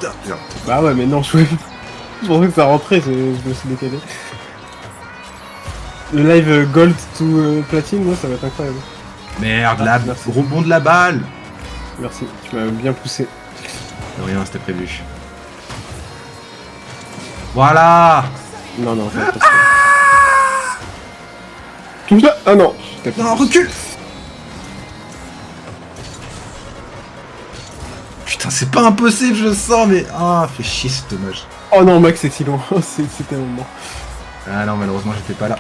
bah ouais, mais non, je pensais que ça rentrait, je me suis décalé. Le live Gold to Platine, ouais, ça va être incroyable. Merde, Ah, la merci. rebond de la balle. Merci, tu m'as bien poussé. De rien, c'était prévu. Voilà. Non, non, ça va pas se faire. Touche là. Ah non. Non, recule. Putain, c'est pas impossible, je sens, mais... Ah, fait chier, c'est dommage. Oh non, Max, c'est si loin. C'était un moment. Ah non, malheureusement, j'étais pas là.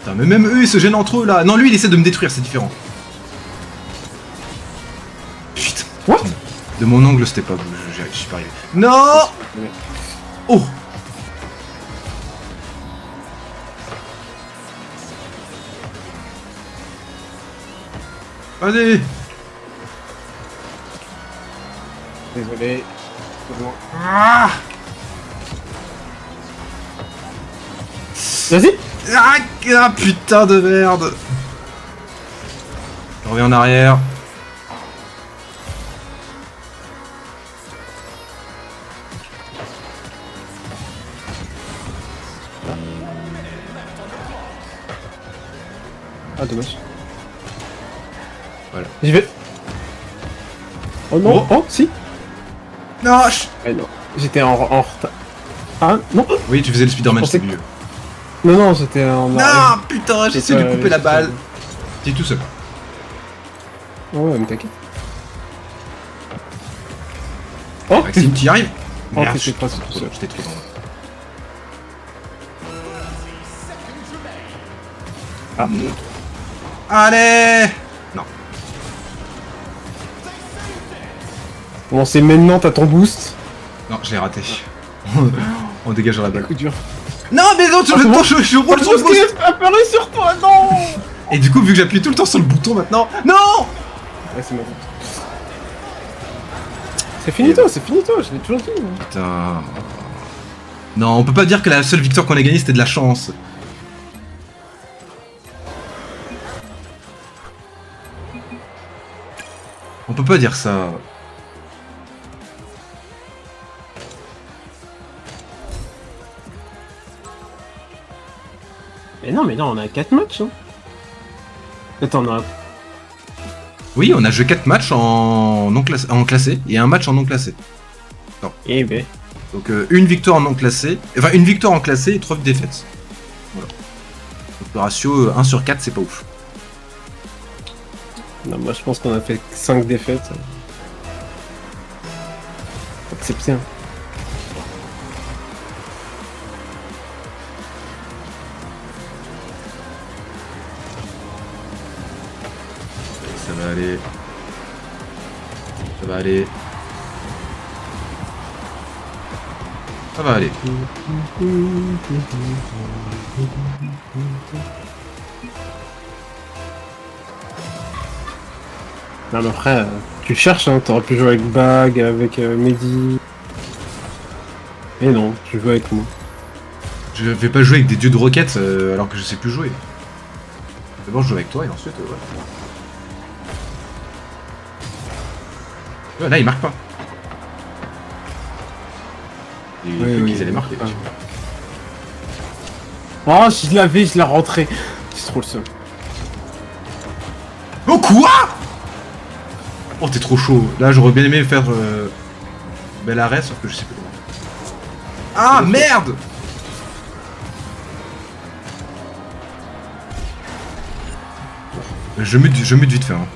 Putain, mais même eux, ils se gênent entre eux, là. Non, lui, il essaie de me détruire, c'est différent. Putain. What? De mon angle, c'était pas... Je suis pas arrivé. Non. Oh. Allez. Désolé. C'est bon. Ah. Vas-y. Ah, putain de merde. Je reviens en arrière. Ah, dommage. Voilà. J'y vais. Oh non. Oh, si. Non. Eh non. J'étais en retard. Ah, non. Oui, tu faisais le Spider-Man, Je pensais c'est mieux. Non, non, j'étais en Non, arrière. putain, j'essaie pas de lui couper allé la jusqu'à balle. bout. T'es tout seul. Oh, ouais, mais t'inquiète. Oh, Maxime, t'y arrives? Oh, Merde, t'étais pas tout seul. j'étais trop dans le... Ah. Allez. Non. Bon, c'est maintenant, t'as ton boost. Non, je l'ai raté. On dégage la balle. Coup dur. Non, mais non, Ah, c'est bon je roule sur le Boost qui boost. est apparu sur toi, non. Et du coup, vu que j'appuie tout le temps sur le bouton maintenant... Non. Ouais, c'est ma faute. C'est finito, je l'ai toujours dit. Hein. Putain... Non, on peut pas dire que la seule victoire qu'on a gagnée, c'était de la chance. On peut pas dire ça. Mais non, on a 4 matchs. Hein. Attends, on a... Oui, on a joué 4 matchs en, en classé et un match en non classé. Eh ben... Donc une victoire en non classé, enfin une victoire en classé et 3 défaites. Voilà. Donc le ratio 1 sur 4, c'est pas ouf. Non, moi je pense qu'on a fait 5 défaites. Accepté. Hein. Ça va aller. Ça va aller. Ça va aller. Non, mais après, tu cherches, hein. T'aurais pu jouer avec Bag, avec Mehdi. Et non, tu joues avec moi. Je vais pas jouer avec des dieux de roquettes alors que je sais plus jouer. D'abord, je joue avec toi et ensuite, ouais. Ouais, là, il marque pas. Et il Oui, cru oui, qu'ils allaient il marquer. marque Oh, je l'avais, je l'ai rentré. C'est trop le seum. Oh, quoi? Oh, t'es trop chaud. Là, j'aurais bien aimé faire bel arrêt, sauf que je sais plus comment. Ah, merde! Je mute vite fait. Hein.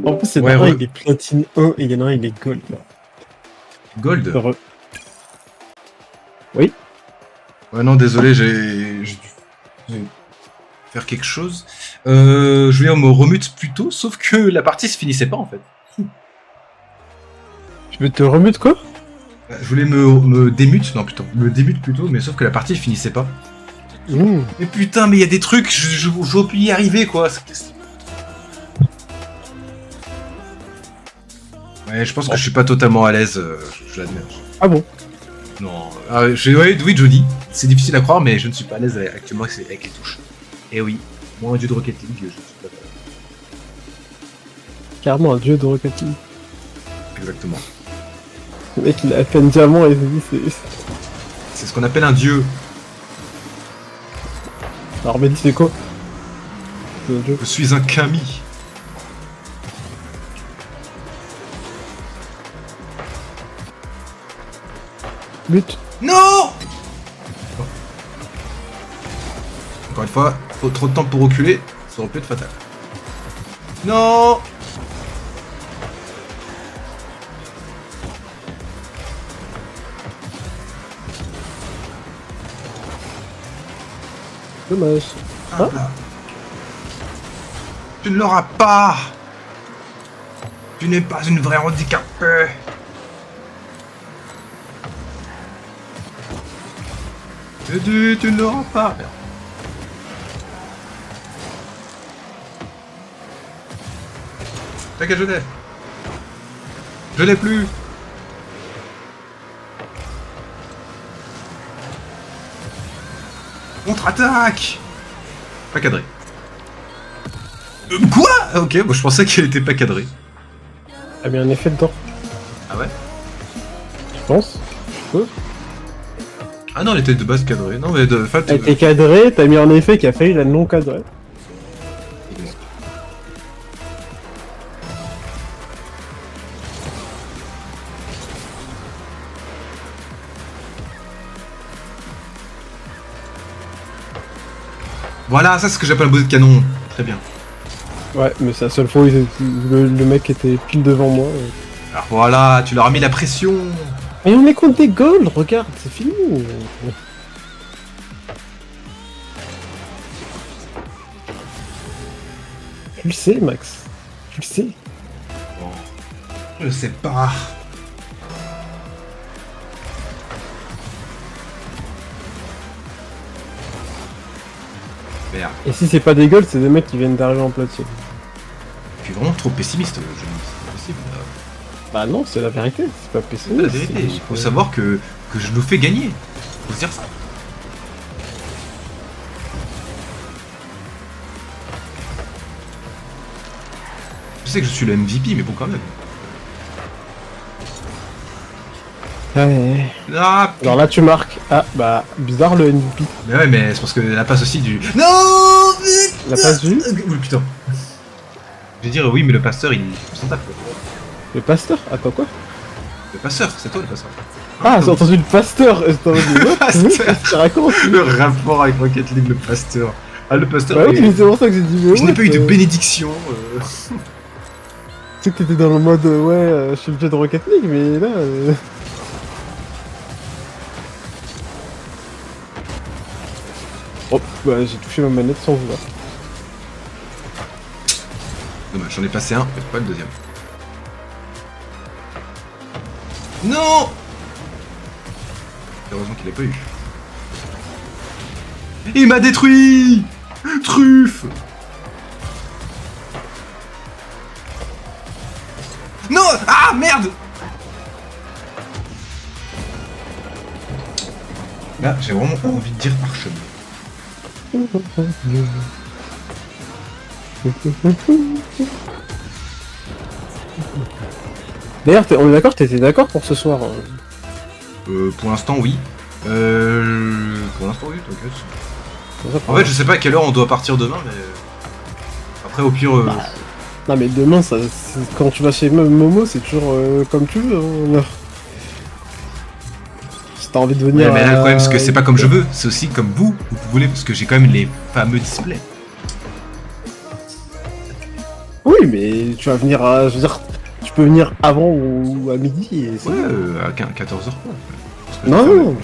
En plus, c'est Ouais, pareil, ouais. il est platine 1 et il y en a un, il est gold. Gold. Heureux. Oui. Ouais, non, désolé, j'ai dû faire quelque chose. Je voulais me remute plus tôt, sauf que la partie se finissait pas en fait. Je vais te remute quoi? Je voulais me démute, non plutôt, me démute plutôt, mais sauf que la partie finissait pas. Mais putain, mais il y a des trucs, j'aurais pu y arriver quoi. Ouais, je pense que je suis pas totalement à l'aise, je l'admets. Ah bon? Non, ouais, oui, Johnny, c'est difficile à croire, mais je ne suis pas à l'aise actuellement avec les touches. Et oui, moi, un dieu de Rocket League, je ne suis pas à l'aise. Carrément un dieu de Rocket League. Exactement. Le mec, il a à peine diamant et il se dit, c'est... C'est ce qu'on appelle un dieu. Alors, Mehdi, c'est quoi? C'est un dieu. Je suis un kami. But. Non! Encore une fois, faut trop de temps pour reculer, ça aurait pu être fatal. Non! Dommage. Hop là. Tu ne l'auras pas! Tu n'es pas une vraie handicapée! Tu ne l'auras pas! Merde. T'inquiète, je l'ai! Je l'ai plus! Contre-attaque! Pas cadré. Quoi? Ok, bon, je pensais qu'elle était pas cadrée. T'as mis un effet dedans, Ah ouais? je pense. Ah non, elle était de base cadrée. Non, mais de fait. Elle était cadrée, t'as mis un effet qui a failli la non cadrée. Voilà, ça c'est ce que j'appelle un boulet de canon. Très bien. Ouais, mais c'est la seule fois où le mec était pile devant moi. Alors voilà, tu leur as mis la pression. Mais on est contre des goals, regarde, c'est fini. Tu le sais, Max. Tu le sais. Bon, je sais pas. Merde. Et si c'est pas des goals, c'est des mecs qui viennent d'arriver en platine. Je suis vraiment trop pessimiste, je me dis, c'est pas possible. Bah non, c'est la vérité, c'est pas PC. C'est la vérité. Il faut savoir que je nous fais gagner. Faut se dire ça. Je sais que je suis le MVP, mais bon, quand même. Ouais. Ah, Alors là, tu marques. Ah, bah, bizarre le MVP. mais ouais, mais c'est parce que la passe aussi du. Non! La passe du Oui, putain. Je vais dire oui, mais le passeur il s'en tape quoi. Le pasteur? Attends, quoi? Le passeur, c'est toi le passeur. Ah, j'ai entendu le pasteur. Pasteur. C'est raccourci. Le rapport avec Rocket League, le pasteur. Ah, le pasteur. Bah oui, mais c'est pour ça que j'ai dit. Mais Je n'ai ouais, pas eu de bénédiction. Tu sais que t'étais dans le mode je suis le jeu de Rocket League, mais là. Oh, bah j'ai touché ma manette sans vouloir. Dommage, j'en ai passé un, mais pas le deuxième. Non! Heureusement qu'il l'a pas eu. Il m'a détruit! Truffe! Non! Ah merde! Là, j'ai vraiment envie de dire parchemin. D'ailleurs, on est d'accord, t'étais d'accord pour ce soir. Pour l'instant, oui. Pour l'instant, oui, t'inquiète. Ça, En fait, je sais pas à quelle heure on doit partir demain, mais. Après, au pire. Non, mais demain, quand tu vas chez Momo, c'est toujours comme tu veux. Hein. Si t'as envie de venir. Ouais, mais là, le problème, c'est que c'est pas comme je veux, c'est aussi comme vous voulez, parce que j'ai quand même les fameux displays. Oui, mais tu vas venir à... Je veux dire, tu peux venir avant ou à midi et c'est... Ouais, à 14h quoi. Parce que Non, je vais non,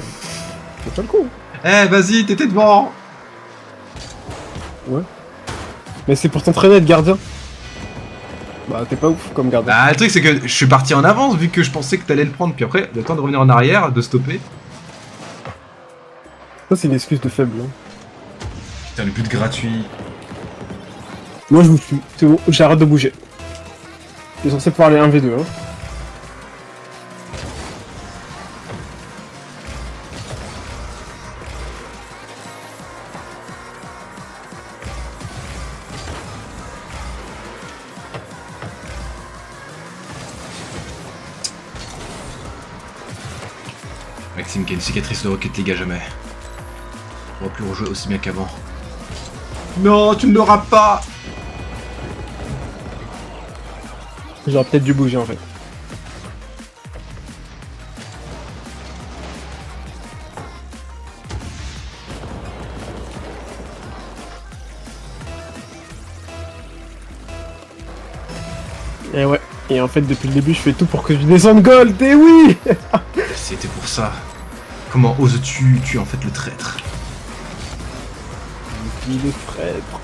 c'est pas le coup. Eh, vas-y, t'étais devant. Ouais. Mais c'est pour t'entraîner à être gardien. Bah, t'es pas ouf comme gardien. Bah, le truc, c'est que je suis parti en avance vu que je pensais que t'allais le prendre, puis après, le temps de revenir en arrière, de stopper. Ça, c'est une excuse de faible. Hein. Putain, le but gratuit. Moi, je vous suis. C'est bon, j'arrête de bouger. T'es censé pouvoir aller 1v2. Hein. Maxime qui a une cicatrice de Rocket League à jamais. On pourra plus rejouer aussi bien qu'avant. Non, tu ne l'auras pas. J'aurais peut-être dû bouger en fait. Et ouais. Et en fait, depuis le début, je fais tout pour que je descende gold. Et oui. C'était pour ça. Comment oses-tu tuer en fait le traître? Il est traître.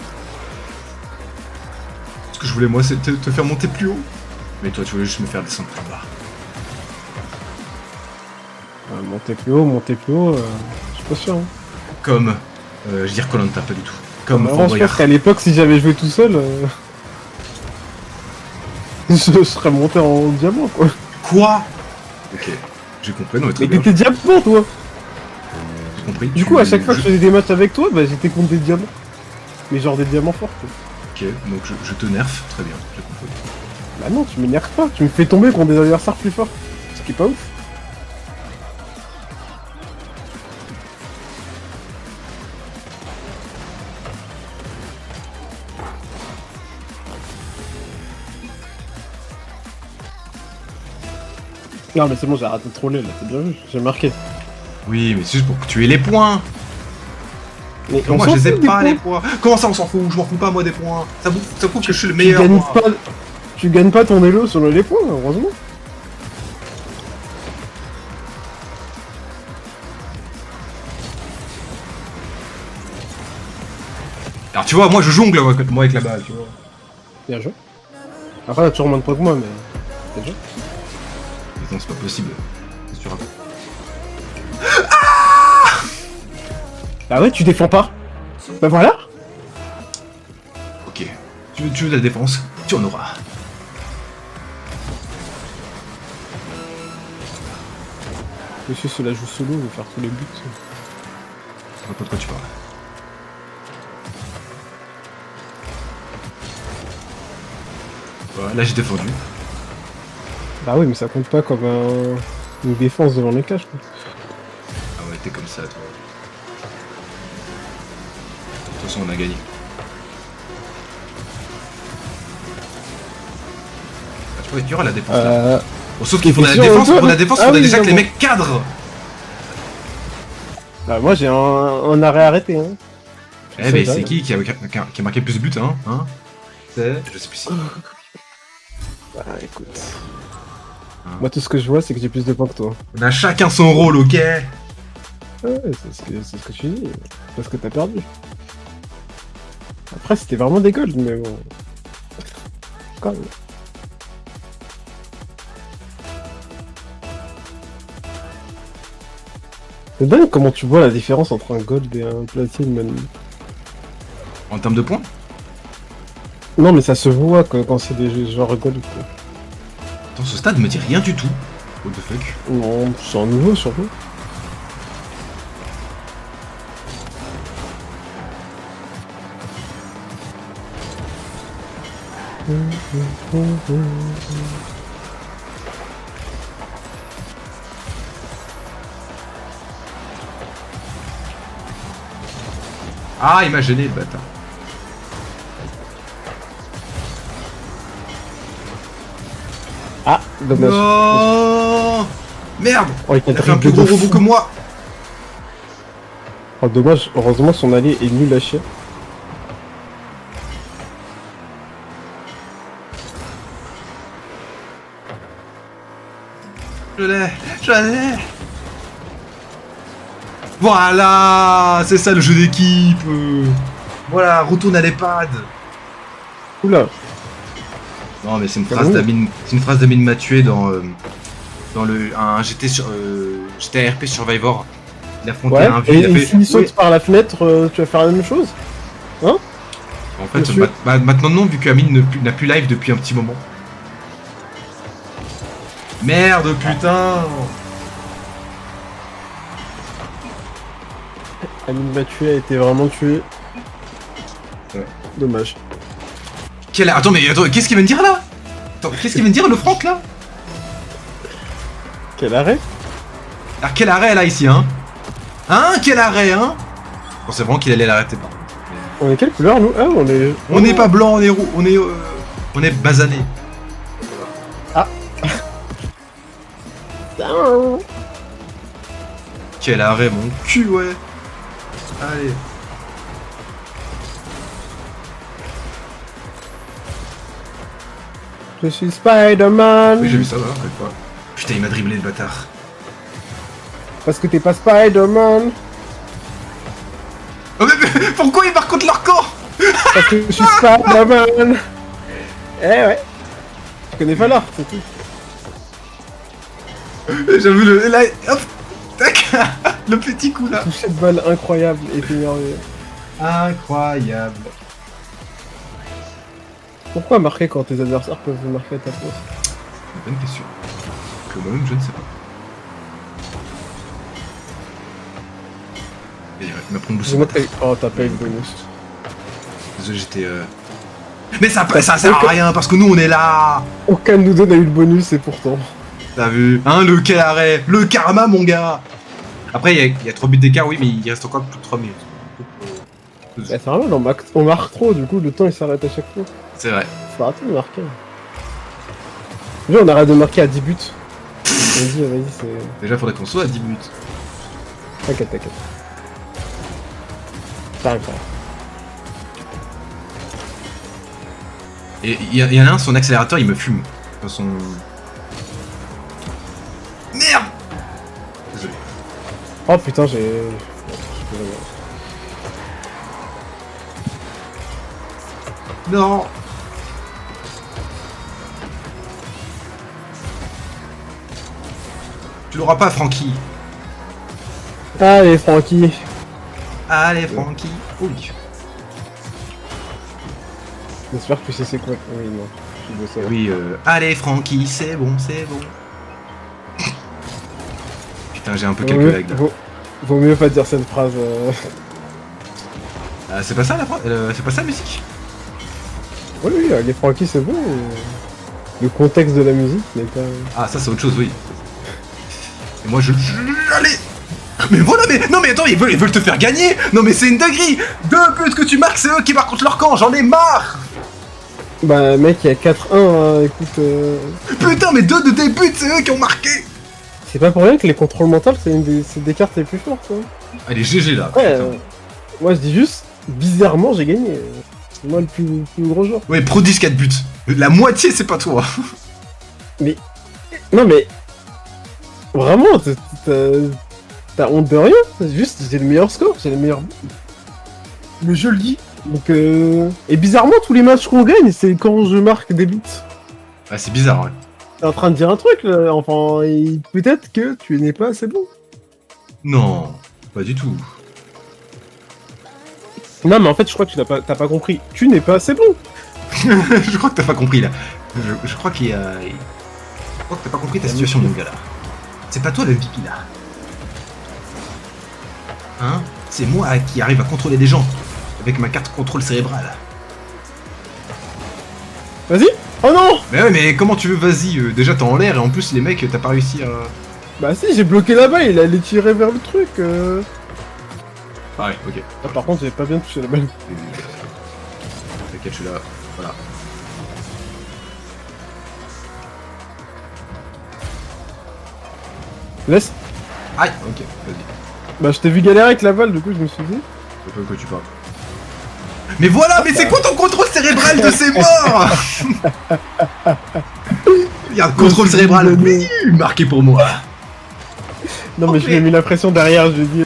Ce que je voulais moi, c'est te faire monter plus haut. Mais toi, tu voulais juste me faire descendre plus bas. Monter plus haut, je suis pas sûr. Hein. Comme, je veux dire Koh-Lanta, pas du tout. Comme Bah, Fort je pense Boyard. qu'à l'époque, si j'avais joué tout seul, je serais monté en diamant quoi. Quoi? Ok, j'ai compris, non mais très Mais bien. t'étais diamant toi. J'ai compris. Du coup, à chaque fois que je faisais des matchs avec toi, bah j'étais contre des diamants. Mais genre des diamants forts. Quoi. Ok, donc je te nerf, très bien, j'ai compris. Bah non, tu m'énerves pas. Tu me fais tomber contre des adversaires plus forts. Ce qui est pas ouf. Non mais c'est bon, j'ai arrêté de troller là, t'as bien vu, j'ai marqué. Oui, mais c'est juste pour que tu aies les points. Mais Moi, s'en je les ai fout des pas, points. les points. Comment ça, on s'en fout? Je m'en fous pas, moi, des points. Ça prouve que je suis le Tu meilleur. gagnes moi. pas, tu gagnes pas ton elo sur les points, heureusement. Alors, tu vois, moi, je jongle moi avec la balle, tu vois. Bien joué. Après, là, tu remontes pas que moi, mais. Bien joué. Mais non, c'est pas possible. Qu'est-ce que tu racontes? Bah ouais, tu défends pas. Bah voilà. Ok. Tu veux de la défense? Tu en auras. Monsieur, cela joue solo, il veut faire tous les buts. Je vois pas de quoi tu parles. Voilà, là, j'ai défendu. Bah oui, mais ça compte pas comme une défense devant les cages. Quoi. Ah ouais, t'es comme ça, toi. De toute façon, on a gagné. Ah, tu vois, il y aura la défense là. Bon, sauf qu'ils font de la sûr, défense, on pour la défense, ah faudrait oui, déjà que les évidemment. mecs cadrent. Bah moi j'ai un arrêt arrêté. Hein. Eh mais c'est qui a marqué plus de buts, hein? C'est... Je sais plus si... Bah écoute. Moi tout ce que je vois c'est que j'ai plus de points que toi. On a chacun son rôle, ok? Ouais, c'est ce que tu dis. Parce que t'as perdu. Après c'était vraiment des golds, mais bon. Quand même. C'est dingue comment tu vois la différence entre un gold et un platine, man. En termes de points? Non mais ça se voit quand c'est des genres gold. Quoi. Attends, ce stade me dit rien du tout. What the fuck? Non, c'est un nouveau surtout. Ah, il m'a gêné, le bâtard. Ah, dommage. Non. Merde. Oh, il Il a fait un plus gros rebond que moi. Oh, dommage, heureusement son allié est nul à chier. Je l'ai. Je l'ai. Voilà. C'est ça le jeu d'équipe. Voilà, retourne à l'EHPAD. Oula. Non mais c'est une phrase d'Amine. C'est une phrase d'Amine Mathieu dans un GTA RP Survivor. Il affrontait Ouais, un vieux. et s'il saute par la fenêtre, tu vas faire la même chose? Hein? En fait, maintenant non, vu qu'Amine n'a plus live depuis un petit moment. Merde, putain! Amine Mathieu a été vraiment tué. Ouais. Dommage. Attends, qu'est-ce qu'il vient de dire là? Attends, qu'est-ce qu'il vient de dire le Franck là? Quel arrêt? Alors quel arrêt là ici, hein? Hein? Quel arrêt, hein? Je pensais vraiment qu'il allait l'arrêter pas. On est quelle couleur nous? Ah, on est... On n'est pas blanc, on est roux, on est basané. Ah. Quel arrêt, mon cul, ouais. Allez. Je suis Spider-Man. Oui, j'ai vu ça, voilà, pas. Putain, il m'a dribblé le bâtard. Parce que t'es pas Spider-Man. Oh, mais pourquoi ils marquent contre leur corps? Parce que je suis Spider-Man. Eh ouais. Je connais pas l'art, c'est tout. J'avoue le... Là, hop. Tac. Le petit coup là. Toucher de balle incroyable et merveilleux. Incroyable. Pourquoi marquer quand tes adversaires peuvent marquer à ta place? Bonne question. Que moi-même je ne sais pas. Et il m'a pris une boussole. Oh, t'as pas eu le bonus. Désolé, j'étais Mais ça sert à rien parce que nous on est là. Aucun de nous deux n'a eu le bonus et pourtant. T'as vu? Hein, le quel arrêt? Le karma, mon gars. Après, il y a 3 buts d'écart, oui, mais il reste encore plus de 3 minutes. Bah, c'est normal, on marque trop, du coup le temps il s'arrête à chaque fois. C'est vrai. Faut arrêter de marquer. Déjà on arrête de marquer à 10 buts. Vas-y, c'est... Déjà, faudrait qu'on soit à 10 buts. T'inquiète. T'arrives. Et il y en a un, son accélérateur, il me fume. Dans son... Merde! Désolé. Oh putain, j'ai... Non! Tu l'auras pas, Francky. Allez, Francky. Allez, Francky. Oui. J'espère que tu sais c'est quoi. Oui, non. Je dois savoir. Oui, allez, Francky, c'est bon, c'est bon. Putain, j'ai un peu quelques lags là. Vaut mieux pas dire cette phrase. C'est pas ça la phrase? C'est pas ça la musique? Oui, allez, Francky, c'est bon. Le contexte de la musique n'est pas... Ah, ça c'est autre chose, oui. Et moi allez! Mais voilà, mais non, mais attends, ils veulent te faire gagner! Non, mais c'est une dinguerie! 2 buts que tu marques, c'est eux qui marquent contre leur camp, j'en ai marre! Bah, mec, il y a 4-1, hein, écoute. Putain, mais 2 de tes buts, c'est eux qui ont marqué! C'est pas pour rien que les contrôles mentaux, c'est des cartes les plus fortes. Hein. Allez, GG là. Ouais, moi je dis juste, bizarrement, j'ai gagné. C'est moi le plus gros joueur. Ouais, Pro 10, 4 buts. La moitié, c'est pas toi. Mais. Non, mais. Vraiment, t'as honte de rien. C'est juste, j'ai le meilleur score, j'ai le meilleur. Le jeu le dit. Donc, Et bizarrement, tous les matchs qu'on gagne, c'est quand je marque des buts. Ouais, c'est bizarre, ouais. T'es en train de dire un truc, là. Enfin, peut-être que tu n'es pas assez bon. Non, pas du tout. Non, mais en fait, je crois que t'as pas compris. Tu n'es pas assez bon. Je crois que t'as pas compris là. Je crois qu'il y a. Je crois que t'as pas compris ta situation, mon gars là. C'est pas toi le MVP là. Hein? C'est moi qui arrive à contrôler des gens avec ma carte contrôle cérébrale. Vas-y. Oh non! Mais ouais, mais comment tu veux, vas-y, déjà t'es en l'air et en plus les mecs t'as pas réussi à... Bah si, j'ai bloqué là-bas, il allait tirer vers le truc. Ah ouais, ok. Ah, par contre, j'avais pas bien touché la balle. T'inquiète, je suis là, voilà. Laisse. Aïe, ok, vas-y. Bah je t'ai vu galérer avec la balle, du coup je me suis dit. Je sais pas de quoi tu parles. Mais voilà, mais c'est quoi ton contrôle cérébral de ces morts? Regarde, contrôle cérébral. Oui, marqué pour moi. Non, mais Ok. je lui ai mis la pression derrière, je lui ai dit.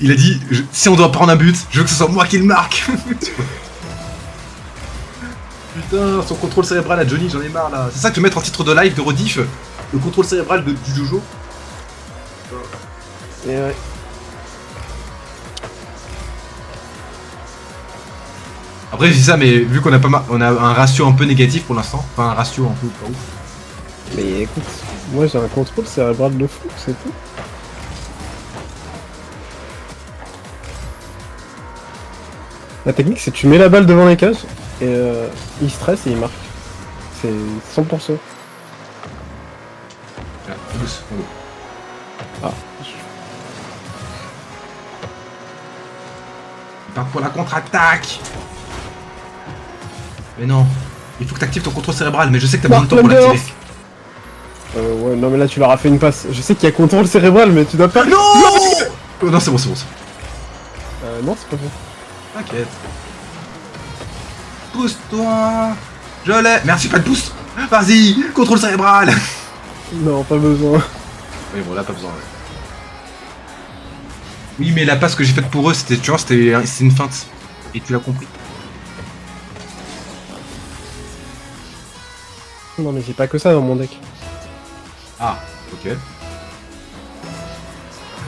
Il a dit, si on doit prendre un but, je veux que ce soit moi qui le marque. Putain, son contrôle cérébral à Johnny, j'en ai marre là. C'est ça que je vais mettre en titre de live de rediff. Le contrôle cérébral du Jojo. Et ouais. Après je dis ça, mais vu qu'on a pas on a un ratio un peu négatif pour l'instant, enfin un ratio un peu pas ouf. Mais écoute, moi j'ai un contrôle cérébral de fou, c'est tout. La technique, c'est que tu mets la balle devant les cages, et il stresse et il marque. C'est 100%. Là, douce, on go. Ah, Il part pour la contre-attaque. Mais non, il faut que tu actives ton contrôle cérébral, mais je sais que t'as besoin de temps pour Thunder. l'activer. ouais, non mais là tu leur as fait une passe. Je sais qu'il y a contrôle cérébral, mais tu dois pas... Non Oh non, c'est bon, c'est bon. non, c'est pas vrai. T'inquiète. Pousse-toi. Je l'ai. Merci, pas de pouce. Vas-y, contrôle cérébral. Non, pas besoin. Oui, bon, là, pas besoin. Ouais. Oui, mais la passe que j'ai faite pour eux, c'était, tu vois, c'était une feinte. Et tu l'as compris. Non mais j'ai pas que ça dans mon deck. Ah, ok.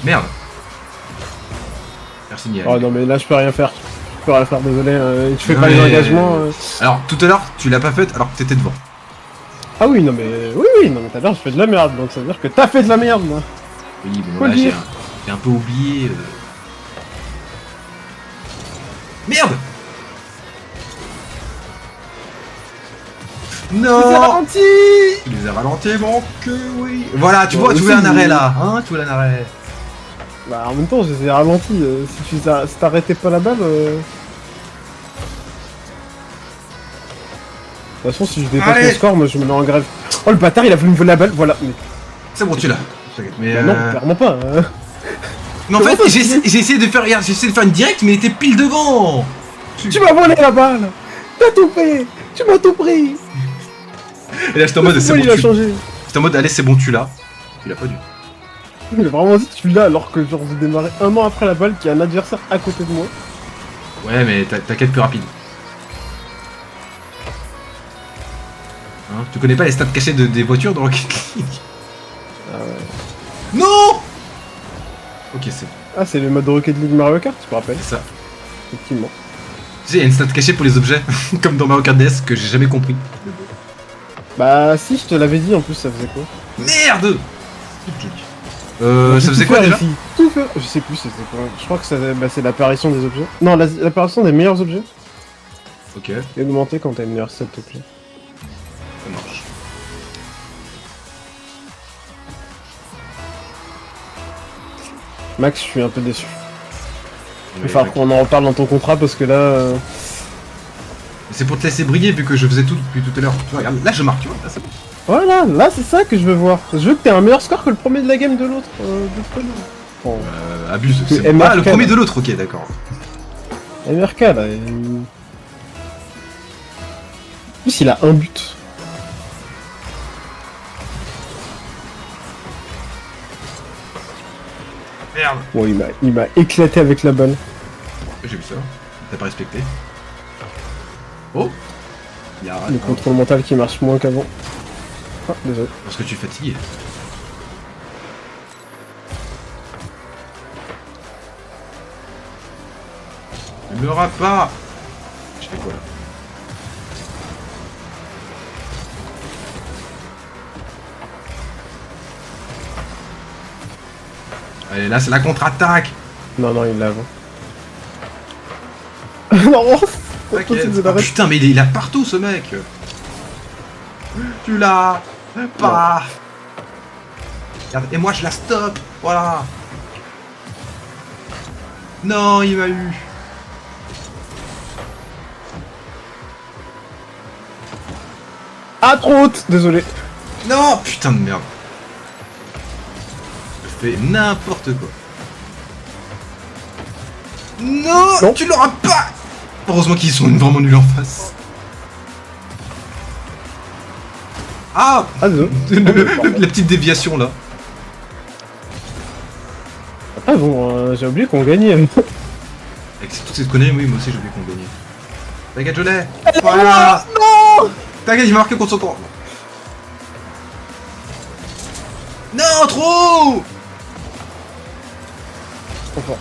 Merde. Merci, Niel. Oh non mais là je peux rien faire. Je peux rien faire, désolé. Tu fais Non, pas les mais- engagements. Alors, tout à l'heure, tu l'as pas faite alors que t'étais devant. Ah oui, non mais... Oui, non mais tout à l'heure je fais de la merde, donc ça veut dire que t'as fait de la merde, moi. Oui, bon, Faut là, le dire. j'ai un peu oublié. Merde. Non. C'est ralenti. Tu les as ralentis, mon que oui. Voilà, tu Bon, vois, tu voulais aussi, un arrêt mais- là, hein, tu voulais un arrêt. Bah en même temps, je les ai ralentis. Si t'arrêtais pas la balle... De toute façon, si je dépasse Allez. mon score, moi je me mets en grève. Oh le bâtard, il a voulu me voler la balle, voilà. Mais C'est bon, tu l'as. T'inquiète, mais bah, non, clairement pas. Hein. mais en Comment fait, ça, j'ai essayé de faire, regarde, j'ai essayé de faire une directe, mais il était pile devant. Tu m'as volé la balle. T'as tout fait. Tu m'as tout pris. Et là, j'étais en mode, Le c'est football, bon, il a tu. changé. J'étais en mode, allez, c'est bon, tu l'as. Tu l'as pas du tout. Il a vraiment dit tu l'as alors que genre j'ai démarré un an après la balle qu'il y a un adversaire à côté de moi. Ouais, mais t'inquiète plus rapide. Hein, tu connais pas les stats cachés des voitures dans Rocket League? Ah ouais. Non. Ok, c'est bon, Ah c'est le mode Rocket League Mario Kart, tu me rappelles, c'est ça. effectivement. Tu sais, il y a une stat cachée pour les objets, comme dans Mario Kart DS, que j'ai jamais compris. Bah si, je te l'avais dit en plus, ça faisait quoi Merde. J'ai Ça tout faisait quoi fait déjà? ici. Tout fait. Je sais plus c'était quoi. Je crois que c'est l'apparition des objets. Non, l'apparition des meilleurs objets. Ok, Et augmenter quand t'as une meilleure set d'objets. ça marche. Max, je suis un peu déçu. Il va Ouais, falloir qu'on en reparle dans ton contrat parce que là... C'est pour te laisser briller vu que je faisais tout depuis tout à l'heure. Tu vois, regarde, là je marque, tu vois, là c'est bon. Voilà, là c'est ça que je veux voir. Je veux que t'aies un meilleur score que le premier de la game de l'autre. De tout à l'heure. Bon, Abuse, C'est c'est bon. Ah, le MRK, premier là. de l'autre, ok, d'accord. MRK là. En plus, il a un but. Merde. Bon, il m'a éclaté avec la balle. J'ai vu ça. T'as pas respecté. Oh. Il y a Le contrôle mental qui marche moins qu'avant. Ah, désolé. parce que tu es fatigué. Ne me rate pas. Je fais quoi là? Allez, là c'est la contre-attaque. Non, non, il l'a avant. Non, c'est T'inquiète. impossible de Oh, l'arrêter. putain, mais il a partout ce mec. Tu l'as pas. Regarde, et moi je la stoppe. Voilà. Non, il m'a eu. Ah, trop haute. Désolé. Non, putain de merde. Je fais n'importe quoi. Non, Non. tu l'auras pas. Heureusement qu'ils sont vraiment nuls en face. Ah, Ah, désolé. la petite déviation là. Ah bon, j'ai oublié qu'on gagnait. Avec toutes ces conneries, oui, moi aussi j'ai oublié qu'on gagnait. T'inquiète, je l'ai. Voilà. Non. T'inquiète, il m'a marqué contre son camp. Non, trop. Enfin,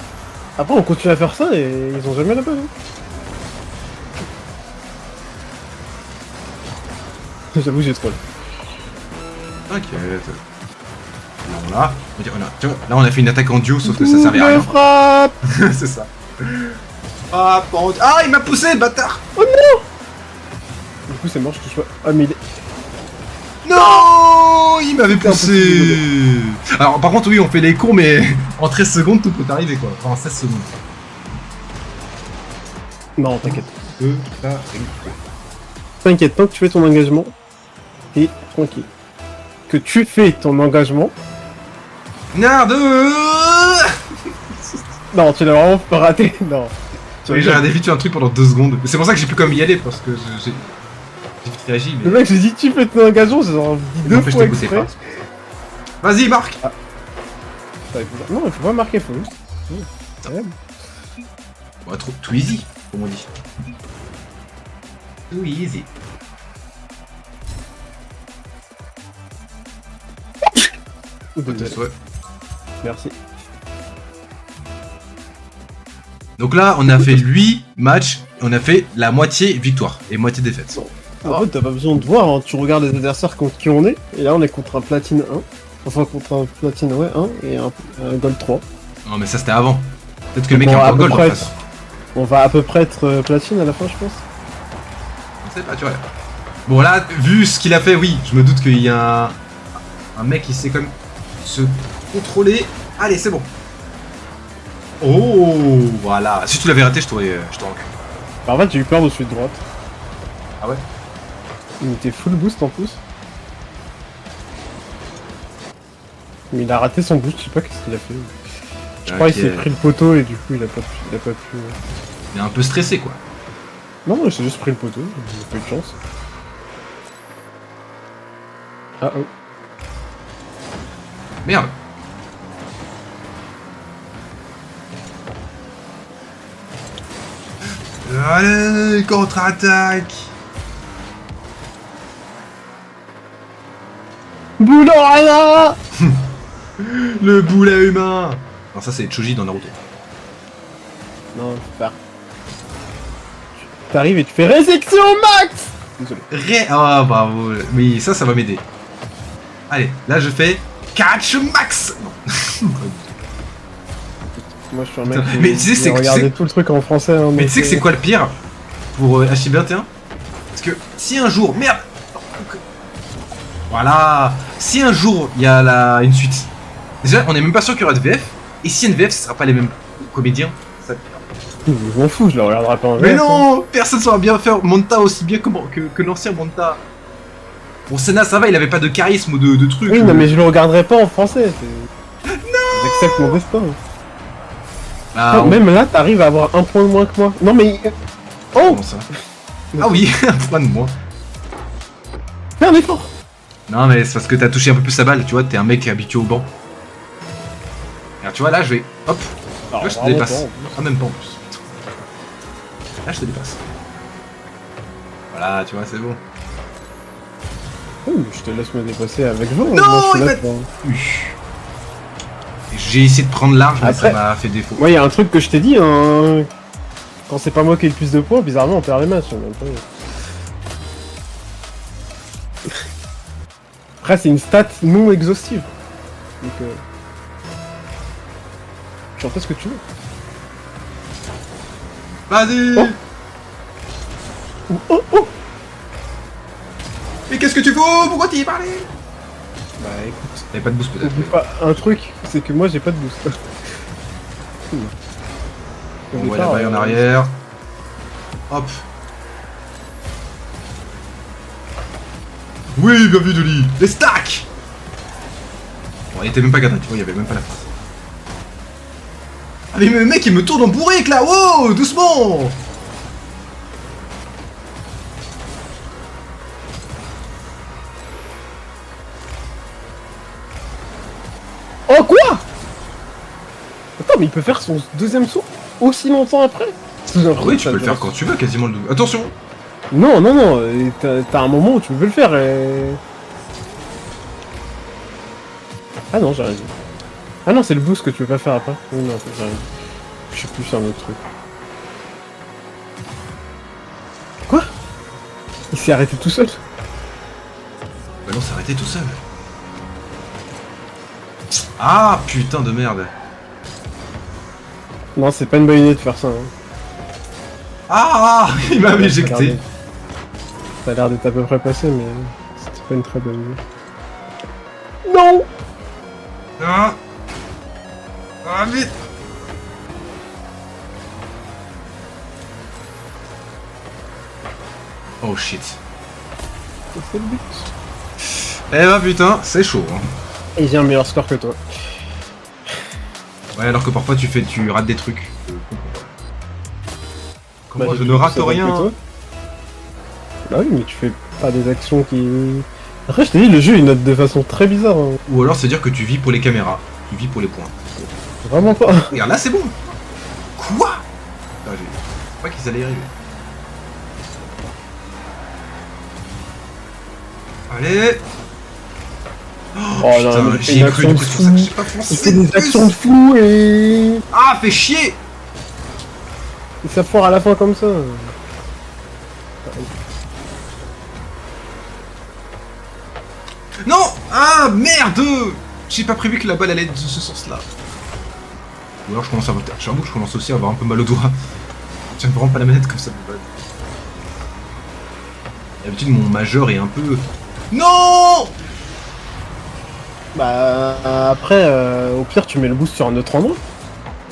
après, on continue à faire ça et ils ont jamais la balle. Hein. J'avoue, j'ai trop. T'inquiète. Là, tu vois, là, on a fait une attaque en duo, sauf que ça servait à rien. Frappe. C'est ça. Ah, ah, il m'a poussé, le bâtard. Oh non. Du coup, c'est mort, je touche pas. Ah, mais il est... Non, il m'avait C'était poussé. Alors, par contre, oui, on fait les cons, mais en 13 secondes, tout peut arriver, quoi. Enfin, en 16 secondes. Non, t'inquiète. Ça arrive. T'inquiète, tant que tu fais ton engagement, t'es tranquille. Que tu fais ton engagement... Nard. Non, tu l'as vraiment pas raté. Non. J'ai regardé vite fait un truc pendant 2 secondes. C'est pour ça que j'ai pu comme y aller, parce que j'ai vite réagi, Le mais... mec, j'ai dit tu fais ton engagement, j'ai genre dit deux En fait, je fois t'écoutais exprès. pas. Vas-y, marque. Non, il faut pas marquer, faut juste... Ouais. Ouais, too easy, comme on dit. Too easy. Ouais. Merci. Donc là, on a fait 8 matchs, on a fait la moitié victoire et moitié défaite. En fait, t'as pas besoin de voir, hein. Tu regardes les adversaires contre qui on est, et là on est contre un platine 1, enfin contre un platine 1 et un gold 3. Non, mais ça c'était avant. Peut-être que le mec Bon, a à encore peu gold en près face. On va à peu près être platine à la fin, je pense. On sait pas, tu vois. Bon, là, vu ce qu'il a fait, oui, je me doute qu'il y a un mec qui sait quand même se contrôler. Allez, c'est bon. Oh, voilà. Si tu l'avais raté, je t'aurais enculé. En fait, j'ai eu peur de celui de droite. Ah ouais? Il était full boost en plus. Mais il a raté son boost, je sais pas qu'est-ce qu'il a fait. Je crois qu'il s'est pris le poteau et du coup il a pas pu... Il est un peu stressé, quoi. Non, il s'est juste pris le poteau, il a pas eu de chance. Ah oh. Merde. Allez, contre-attaque. Boulorana. Le boulet humain. Non, ça c'est Choji dans Naruto. Non, c'est pas. T'arrives et tu fais résection max. Désolé. Ah, bravo. Oui, ça va m'aider. Allez, là je fais catch max. Non. Moi je suis un mec Mais tu sais, c'est regardé tout le truc en français. Hein, mais tu sais que c'est quoi le pire pour HB21? Parce que si un jour... Merde. Voilà. Si un jour il y a une suite, déjà on est même pas sûr qu'il y aura de VF. Et si il y a une VF, ce sera pas les mêmes comédiens. Ça... Je m'en fous, je le regarderai pas en Mais VF, non, personne saura bien faire Monta aussi bien que l'ancien Monta. Bon, Senna, ça va, il avait pas de charisme ou de trucs. Oui, non, mais je le regarderai pas en français. Non. J'accepte mon destin. Ah, Non, même là, t'arrives à avoir un point de moins que moi. Non, mais. Oh. Comment ça? Ah oui, un point de moins. Fais un effort. Non, mais c'est parce que t'as touché un peu plus la balle, tu vois, t'es un mec habitué au banc. Alors, tu vois, là, je vais. Hop. Alors, Là, je te vraiment dépasse. pas, en plus. Ah, même pas en plus. Là, je te dépasse. Voilà, tu vois, c'est bon. Oh, je te laisse me dépasser avec vous. Non, moi, je suis il là m'a- pour- J'ai essayé de prendre large, mais Après- ça m'a fait défaut. Moi, il y a un truc que je t'ai dit, hein. Quand c'est pas moi qui ai le plus de points, bizarrement, on perd les matchs. Hein, même pas. Après, c'est une stat non exhaustive. Donc, tu en fais ce que tu veux. Vas-y. Oh. Oh, oh. Mais qu'est-ce que tu fous? Pourquoi t'y es parlé? Bah, écoute. T'avais pas de boost peut-être. Oublie pas un truc, c'est que moi, j'ai pas de boost. On voit la baille en arrière. Hop. Oui, bien vu, Dolly. Les stacks. Bon, il était même pas gardé, tu vois, il y avait même pas la phrase. Ah mais le mec, il me tourne en bourrique là. Wow, doucement. Oh quoi? Attends, mais il peut faire son deuxième saut aussi longtemps après? Oui, tu peux le faire quand tu veux, quasiment le double. Attention! Non, non, non, t'as un moment où tu peux le faire et... Ah non, j'ai rien dit. Ah non, c'est le boost que tu peux pas faire après. Oui, non, j'ai rien dit. Je sais plus sur un autre truc. Quoi? Il s'est arrêté tout seul? Bah non, c'est arrêté tout seul. Ah, putain de merde. Non, c'est pas une bonne idée de faire ça. Hein. Ah, il m'a éjecté. Ça a l'air d'être à peu près passé, mais c'était pas une très bonne idée. Non! Ah, ah vite. Oh shit. C'est le but. Eh bah putain, c'est chaud. Hein. Et j'ai un meilleur score que toi. Ouais, alors que parfois tu rates des trucs. Comment Bah, je ne rate rien. Bah oui, mais tu fais pas des actions qui... Après, je t'ai dit, le jeu il note de façon très bizarre. Hein. Ou alors c'est dire que tu vis pour les caméras. Tu vis pour les points. Vraiment pas. Regarde, là c'est bon. Quoi? Ah, j'ai pas qu'ils allaient y arriver. Allez. Oh putain, non, j'y ai cru, du coup c'est pour ça que j'ai pas Il foncé. fait des actions de fou et... Ah, fais chier. Et ça foire à la fin comme ça. Non. Ah, merde. J'ai pas prévu que la balle allait de ce sens-là. Ou alors je commence à... J'avoue que je commence aussi à avoir un peu mal au doigt. J'aime vraiment pas la manette comme ça de base. D'habitude mon majeur est un peu... Non. Bah après, au pire tu mets le boost sur un autre endroit.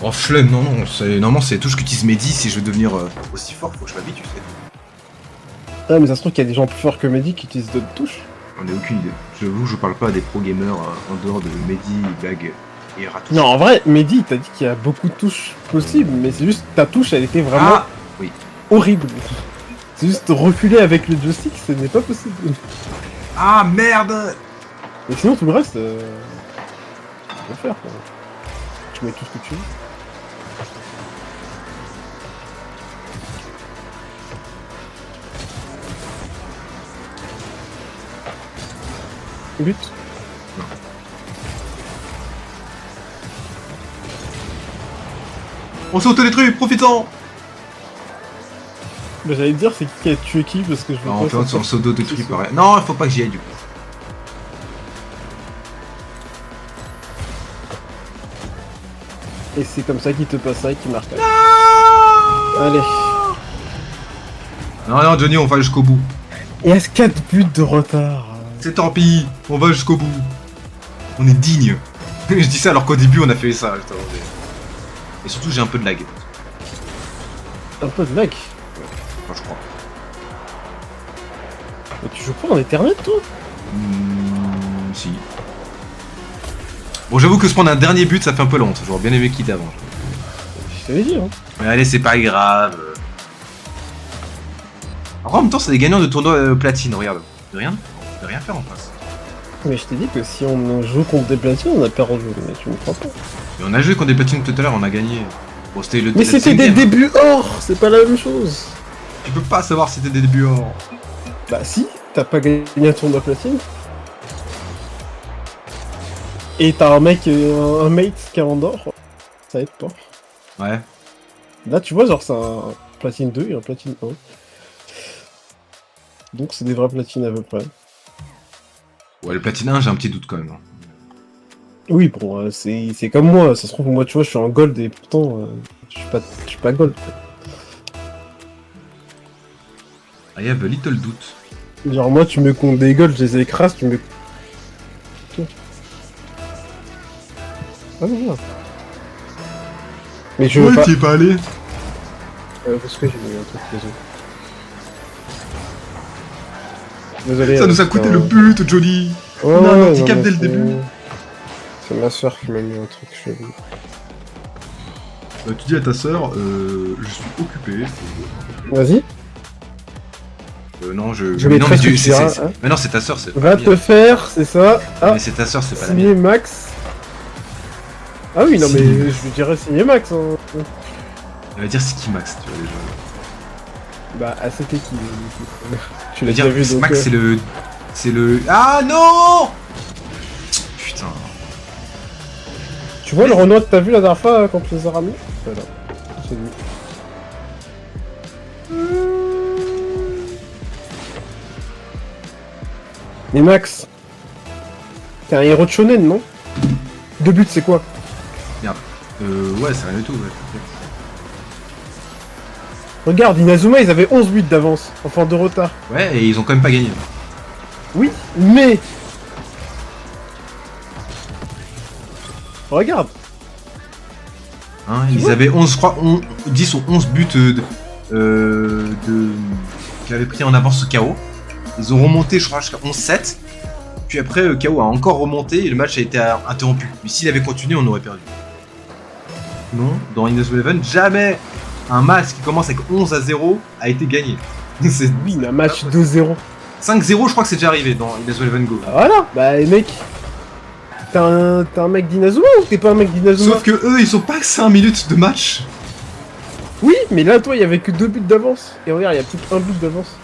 Oh flemme, non, non, normalement c'est tout ce qu'utilise Mehdi, si je veux devenir aussi fort, faut que je m'habitue, tu sais. Ouais mais ça se trouve qu'il y a des gens plus forts que Mehdi qui utilisent d'autres touches. J'en ai aucune idée. J'avoue, je parle pas à des pro gamers en dehors de Mehdi, Bag et Ratouche. Non en vrai, Mehdi il t'a dit qu'il y a beaucoup de touches possibles, mais c'est juste ta touche elle était vraiment Ah oui. horrible. C'est juste reculer avec le joystick, ce n'est pas possible. Ah merde. Mais sinon tout le reste, tu peux faire quoi. Tu mets tout ce que tu veux. But. On saute les trucs, profitons. Bah, j'allais te dire c'est qui a tué qui parce que je veux Non, pas en fait, on saute de trucs pareil. Non, il faut pas que j'y aille du coup. Et c'est comme ça qu'il te passe ça et qu'il marque. Non. Allez. Non, non, Johnny, on va jusqu'au bout. Il y a 4 buts de retard. C'est tant pis, on va jusqu'au bout. On est digne. Je dis ça alors qu'au début on a fait ça. Et surtout j'ai un peu de lag. Un peu de lag. Enfin, je crois. Mais tu joues pas en Ethernet toi? Si. Bon, j'avoue que se prendre un dernier but ça fait un peu honte. J'aurais bien aimé quitter avant. Je t'avais dit hein. Mais allez, c'est pas grave. Alors, en même temps, c'est des gagnants de tournoi platine, regarde. De rien faire en face. Mais je t'ai dit que si on joue contre des platines, on a perdu, mais tu me crois pas. Et on a joué contre des platines tout à l'heure, on a gagné. Bon, c'était le. Mais c'était des débuts or, c'est pas la même chose. Tu peux pas savoir si c'était des débuts or. Bah si, t'as pas gagné un tournoi platine. Et t'as un mec, un mate qui est en or, ça aide pas. Ouais. Là tu vois, genre c'est un platine 2 et un platine 1. Donc c'est des vraies platines à peu près. Ouais, le platine 1, j'ai un petit doute quand même. Oui, bon, c'est comme moi, ça se trouve, moi tu vois, je suis en gold et pourtant, je suis pas gold. I have a little doute. Genre moi tu me comptes des golds, je les écrase, tu me... Ah non, non. Mais je veux pas... t'y es pas allé. Parce que j'ai mis un truc, désolé. Désolé. Ça nous a coûté le but, Johnny. Ouais, On a un ouais, handicap non, dès le c'est- début. C'est ma soeur qui m'a mis un truc chelou. Tu dis à ta sœur, je suis occupé. Vas-y, Non, je... Je mais mettrai non, mais ce que tu diras, hein. Mais non, c'est ta sœur, c'est va pas te la mienne. faire, c'est ça. Ah, Mais c'est ta sœur, c'est pas la signé mienne. Max. Ah oui, non, Si. mais je lui dirais signer Max. Hein. Il va dire c'est qui Max, tu vois déjà. Bah, ah, c'était qui du coup. Tu Il l'as va déjà dire vu donc. Max c'est le. C'est le. Ah non. Putain. Tu vois le Renoir que t'as vu la dernière fois quand tu les as ramenés? Voilà. C'est lui. Mais Max, t'es un héros de shonen, non? Deux buts, c'est quoi? Merde. Ouais, c'est rien du tout, ouais. Regarde, Inazuma, ils avaient 11 buts d'avance, enfin de retard. Ouais, et ils ont quand même pas gagné. Oui, mais... Regarde. Hein, Tu ils vois avaient 11, je crois, 10 ou 11 buts qui avaient pris en avance KO. Ils ont remonté, je crois, jusqu'à 11-7. Puis après, KO a encore remonté et le match a été interrompu. Mais s'il avait continué, on aurait perdu. Non, dans Inazuma Eleven, jamais un match qui commence avec 11-0 a été gagné. C'est Oui, mais un match 2-0. 5-0, je crois que c'est déjà arrivé dans Inazuma Eleven Go. Ah, voilà. Bah, mec... T'es un mec d'Inazuma ou t'es pas un mec d'Inazuma? Sauf que eux, ils sont pas que 5 minutes de match. Oui, mais là, toi, il y avait que 2 buts d'avance. Et regarde, il y a plus qu'un but d'avance.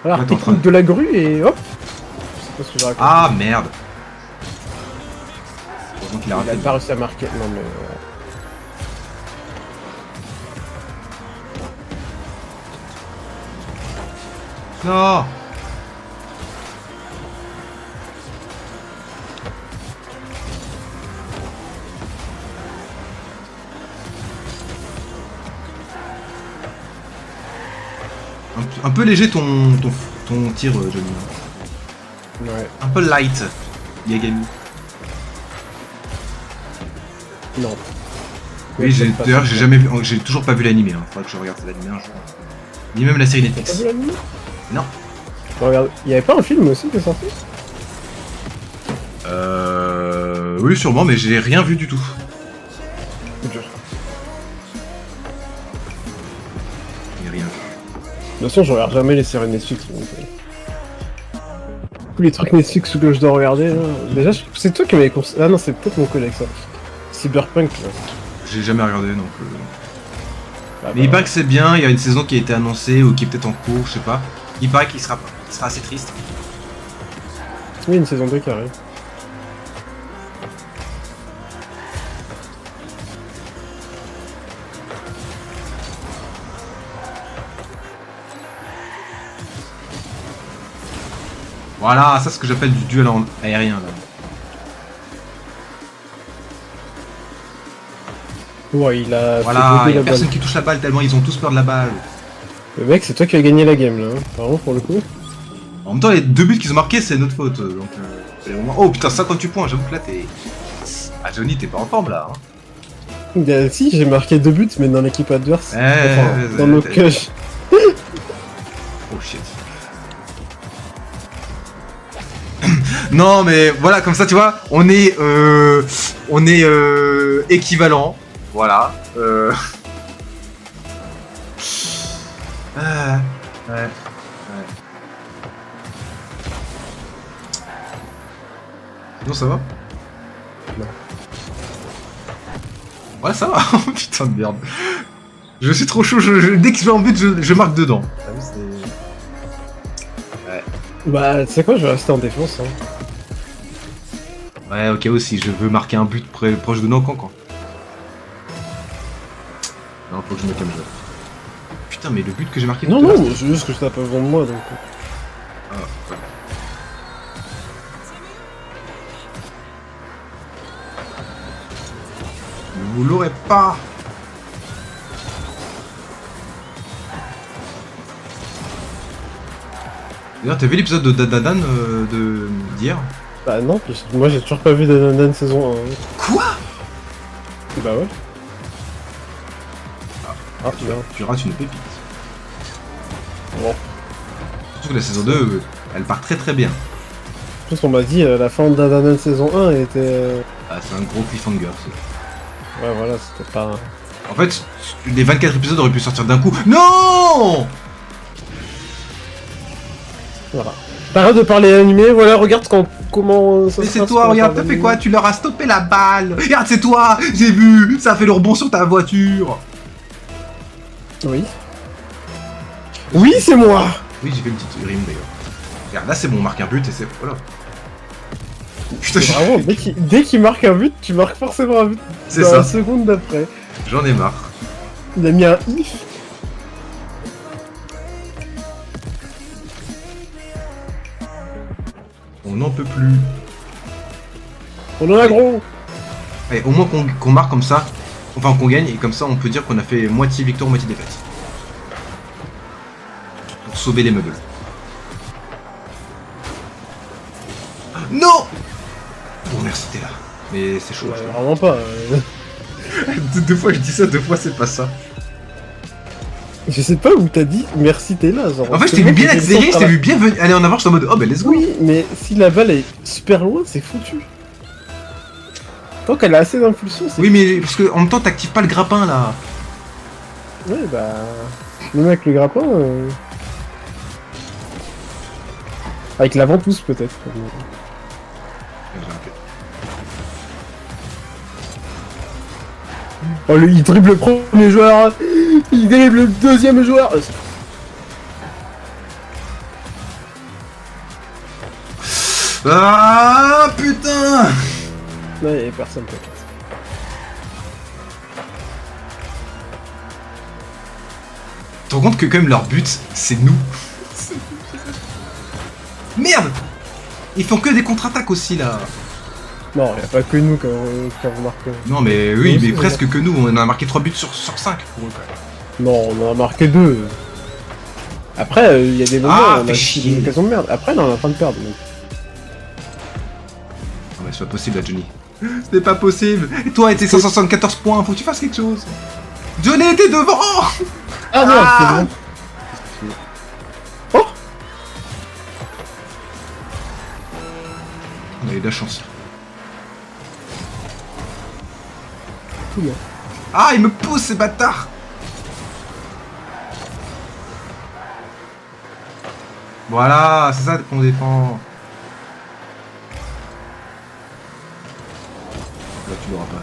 Alors, Attends, technique de la grue et hop. Je sais pas ce que je raconte. Ah merde. Heureusement qu'il a Il a raté. pas réussi à marquer. Non, mais... Non. Un peu léger ton tir, Johnny. Ouais. Un peu light, Yagami. Non. Oui, Pas d'ailleurs, ça. j'ai jamais vu, j'ai toujours pas vu l'animé. Hein. Faudra que je regarde l'animé un jour. Ni même la série T'as pas Netflix. vu l'anime? Non. Regarde, il y avait pas un film aussi qui est sorti? Oui, sûrement, mais j'ai rien vu du tout. C'est dur. J'ai rien vu. De toute façon, je regarde jamais les séries Netflix. Donc, tous les trucs Netflix que je dois regarder, là. Déjà, c'est toi qui m'avais conseillé. Ah non, c'est peut-être mon collègue, ça. Cyberpunk, là. J'ai jamais regardé, donc. Ah, Mais il paraît que c'est bien. Il y a une saison qui a été annoncée ou qui est peut-être en cours, je sais pas. Il paraît qu'il sera assez triste. Oui, une saison 2 qui arrive. Voilà, ça c'est ce que j'appelle du duel en aérien là. Ouais, il a Voilà, fait il bugger y a la personne balle. qui touche la balle tellement ils ont tous peur de la balle. Le mec, c'est toi qui as gagné la game, là. Hein. Pardon, pour le coup. En même temps, les 2 buts qu'ils ont marqués, c'est notre faute. Donc, oh putain, 58 points, j'avoue que là t'es. Ah, Johnny, t'es pas en forme là. Hein. Si, j'ai marqué 2 buts, mais dans l'équipe adverse. Enfin, dans notre cage. Oh shit. Non, mais voilà, comme ça, tu vois, on est équivalent. Voilà. Ouais. Sinon, ça va? Non. Ouais, ça va. Putain de merde. Je suis trop chaud. Dès que je vais en but, je marque dedans. Ah oui, c'est... Ouais. Bah, tu sais quoi, je vais rester en défense. Hein. Ouais, ok, aussi. Je veux marquer un but proche de nos camps, quoi. Non, faut que je me calme. Putain, mais le but que j'ai marqué. Non, tout à non, l'heure, c'est juste que je tape devant de moi, donc... Ah, ouais. Vous l'aurez pas. D'ailleurs, t'as vu l'épisode de Dadadan d'hier? Bah non, moi j'ai toujours pas vu Dandadan saison 1. Quoi? Bah ouais. Ah, Tu rates une pépite. Bon. Surtout que la saison 2, elle part très très bien. En plus, on m'a dit la fin de Dandadan saison 1 était... Ah, c'est un gros cliffhanger. Ça. Ouais, voilà, c'était pas... En fait, les 24 épisodes auraient pu sortir d'un coup. Non! Voilà. T'arrêtes de parler animé, voilà, regarde quand comment ça Mais se c'est passe toi, pour regarde, t'as fait intervenir. quoi? Tu leur as stoppé la balle. Regarde, c'est toi. J'ai vu. Ça a fait le rebond sur ta voiture. Oui. Oui, c'est moi. Oui, j'ai fait une petite rime d'ailleurs. Regarde, là c'est bon, on marque un but et c'est... Voilà. Putain, C'est vraiment, dès qu'il marque un but, tu marques forcément un but. C'est dans ça. la seconde d'après. J'en ai marre. Il a mis un if. On n'en peut plus. On en a gros. Allez, au moins qu'on marque comme ça. Enfin, qu'on gagne et comme ça on peut dire qu'on a fait moitié victoire, moitié défaite. Pour sauver les meubles. Non. Bon, merci, t'es là. Mais c'est chaud. je Vraiment pas. trouve. Deux fois je dis ça, deux fois c'est pas ça. Je sais pas où t'as dit merci t'es là. Genre, En fait, je t'ai vu bien accélérer, je t'ai vu bien aller en avant, je suis en mode oh ben let's go. Oui, mais si la balle est super loin, c'est foutu. Tant qu'elle a assez d'impulsion, c'est Oui, mais parce que en même temps, t'actives pas le grappin là. Ouais, bah. Même avec le grappin. Avec la ventouse peut-être. Oh, il dribble le premier joueur. Il dribble le deuxième joueur. Ah putain. Non, il y avait personne peut-être. Tu te rends compte que quand même leur but, c'est nous. Merde. Ils font que des contre-attaques aussi là. Non, il n'y a pas que nous qui avons marqué. Non mais oui, Oui, mais c'est presque que nous, on a marqué 3 buts sur 5 pour eux quand même. Non, on en a marqué 2. Après, il y a des moments Ah, où on fais a chier. des occasions de merde. Après, là, on est en train de perdre. Donc. Non mais c'est pas possible là, Johnny. C'est pas possible. Et toi, t'es 174 points, faut que tu fasses quelque chose. Johnny, t'es devant. Ah non, Ah c'est bon. Oh, On a eu de la chance. tout bien. Ah, il me pousse ces bâtards. Voilà, c'est ça qu'on défend. Là, tu l'auras pas.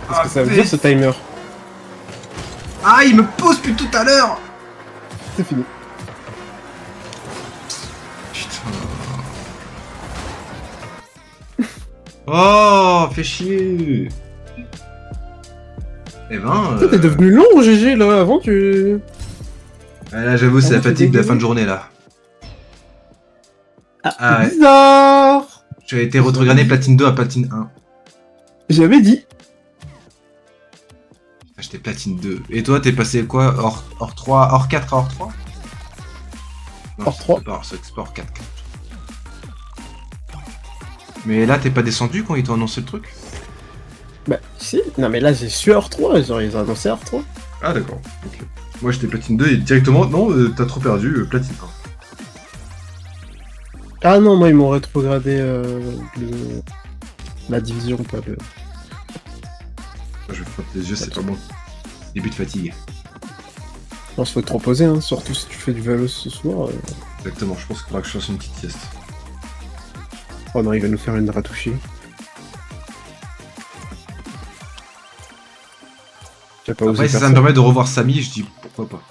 Qu'est-ce que ça veut dire ce timer? Ah, il me pousse depuis tout à l'heure. C'est fini. Putain. Oh, fais chier. Eh ben... Toi, t'es devenu long, GG, là. Avant, tu... Ah, là, j'avoue, c'est Ah, la t'es fatigue de la dégagé. fin de journée, là. Ah ouais. Bizarre. Tu as été retrogradé platine 2 à platine 1. J'avais dit. Ah, j'étais platine 2. Et toi, t'es passé quoi? Hors 3, hors 4 à hors 3? Non, Hors 3. C'est pas hors 4. Mais là, t'es pas descendu quand ils t'ont annoncé le truc? Bah, si. Non, mais là, j'ai su R3. Genre, ils ont annoncé R3. Ah, d'accord. Ok. Moi, j'étais platine 2 et directement, non, t'as trop perdu, platine 1. Ah non, moi, ils m'ont rétrogradé la division, pas le... Je vais frotter les yeux, c'est pas bon. Début de fatigue. Non, faut te reposer, hein. Surtout si tu fais du vélo ce soir. Exactement, je pense qu'il faudra que je fasse une petite sieste. Oh non, il va nous faire une ratouchée. J'ai pas osé Après, si faire ça me permet de revoir Samy, je dis pourquoi pas.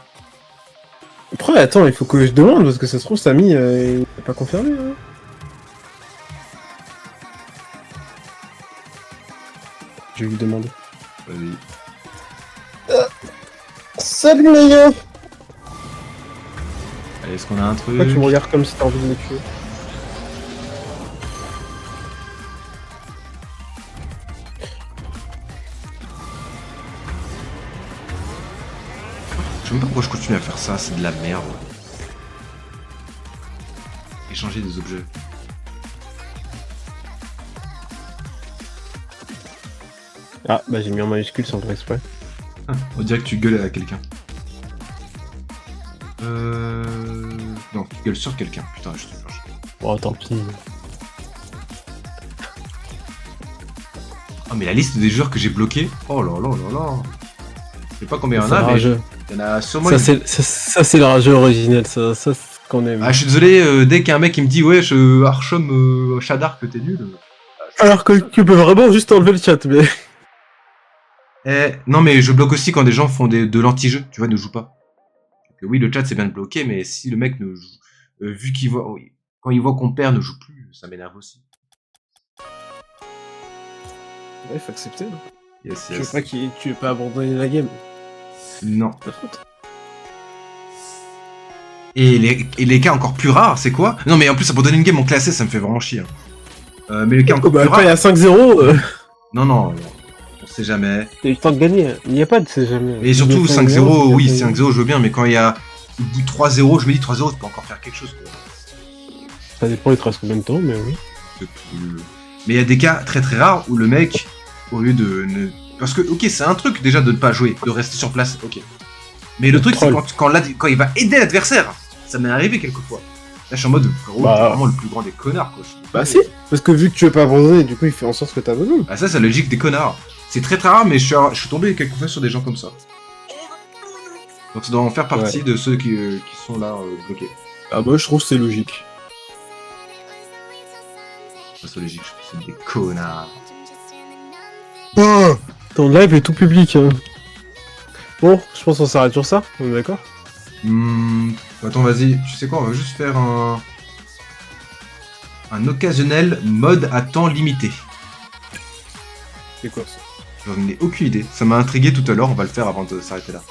Après, attends, il faut que je demande, parce que ça se trouve, Samy, il n'est pas confirmé. Hein. Je vais lui demander. Vas-y. Salut les gars! Allez, est-ce qu'on a un truc? Pourquoi tu me regardes comme si t'as envie de me tuer? Je sais même pas pourquoi je continue à faire ça, c'est de la merde. Échanger des objets. Ah, bah j'ai mis en majuscule sans faire exprès. On dirait que tu gueules à quelqu'un. Non, tu gueules sur quelqu'un. Putain, je te jure. Oh, tant pis. Oh, mais la liste des joueurs que j'ai bloqués. Oh là là là là. Je sais pas combien il y en C'est a, mais rageux. il y en a sûrement. Ça, c'est le rageux originel, ça Qu'on aime. Ah, je suis désolé, dès qu'un mec il me dit ouais, Archom Shadar que t'es nul. Alors que tu peux vraiment juste enlever le chat, mais. Non, mais je bloque aussi quand des gens font de l'anti-jeu, tu vois, ne jouent pas. Donc, oui, le chat c'est bien de bloquer, mais si le mec ne joue, vu qu'il voit, oui, quand il voit qu'on perd, ne joue plus, ça m'énerve aussi. Ouais, faut accepter. Hein. Yes, Tu veux pas abandonner la game. Non. Et les cas encore plus rares, c'est quoi? Non, mais en plus, abandonner une game en classé, ça me fait vraiment chier. Mais le cas encore plus Après, rare. il y a 5-0. Non, on sait jamais. T'as eu le temps de gagner. Il n'y a pas de c'est jamais. Et surtout, 5-0, oui, 5-0, je veux bien, mais quand il y a au bout de 3-0, je me dis 3-0, tu peux encore faire quelque chose. Quoi. Ça dépend, il te reste combien de temps, mais oui. Mais il y a des cas très très rares où le mec, au lieu de. Parce que, ok, c'est un truc déjà de ne pas jouer, de rester sur place, ok. Mais le truc, c'est quand il va aider l'adversaire. Ça m'est arrivé quelques fois. Là, je suis en mode, frérot, t'es vraiment le plus grand des connards, quoi. Bah, si, parce que vu que tu veux pas abandonner, du coup, il fait en sorte que t'abandonnes. Ah, ça, c'est la logique des connards. C'est très très rare, mais je suis tombé quelques fois sur des gens comme ça. Donc, ça doit en faire partie de ceux qui sont là bloqués. Ah, bah, je trouve que c'est logique. C'est logique, c'est des connards. Ton live est tout public. Hein. Bon, je pense qu'on s'arrête sur ça, on est d'accord? Attends, vas-y, tu sais quoi, on va juste faire un occasionnel mode à temps limité. C'est quoi ça? J'en ai aucune idée, ça m'a intrigué tout à l'heure, on va le faire avant de s'arrêter là.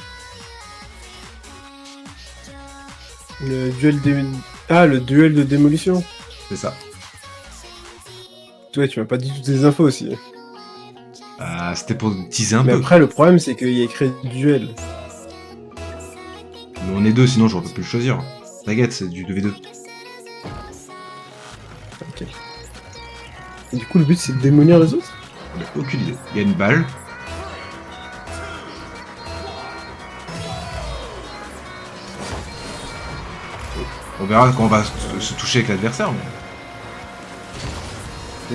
Le duel de démolition. C'est ça. Ouais, tu m'as pas dit toutes les infos aussi. C'était pour teaser un Mais peu. après, le problème, c'est qu'il y a écrit duel. Mais on est deux, sinon j'aurais pas pu le choisir. T'inquiète, c'est du 2v2. Ok. Et du coup, le but, c'est de démolir les autres? On a aucune idée. Il y a une balle. On verra quand on va se toucher avec l'adversaire. Mais...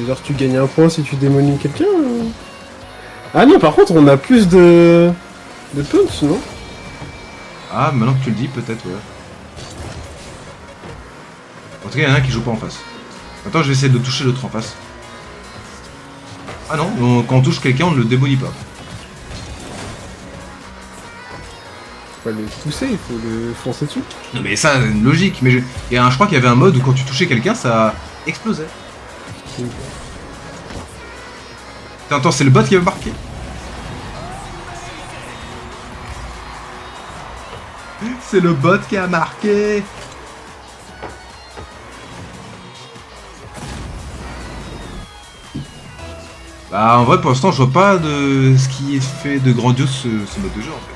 Et genre, tu gagnes un point si tu démolis quelqu'un Ah non, par contre, on a plus de punch, non? Ah, maintenant que tu le dis, peut-être, ouais. En tout cas, il y en a un qui joue pas en face. Attends, je vais essayer de toucher l'autre en face. Ah non, quand on touche quelqu'un, on ne le démolit pas. Faut pas le pousser, il faut le foncer dessus. Non mais ça, une logique. Mais je crois qu'il y avait un mode où quand tu touchais quelqu'un, ça explosait. Attends, c'est le bot qui va marquer. C'est le bot qui a marqué. Bah en vrai pour l'instant je vois pas de ce qui est fait de grandiose ce mode de jeu en fait.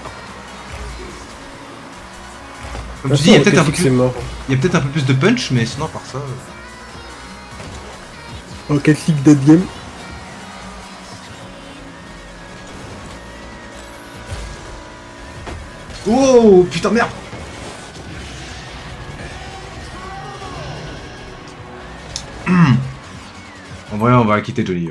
Comme tu dis, il y a peut-être un peu plus de punch, mais sinon par ça. Ok, click dead game. Oh putain merde. En vrai on va quitter Johnny.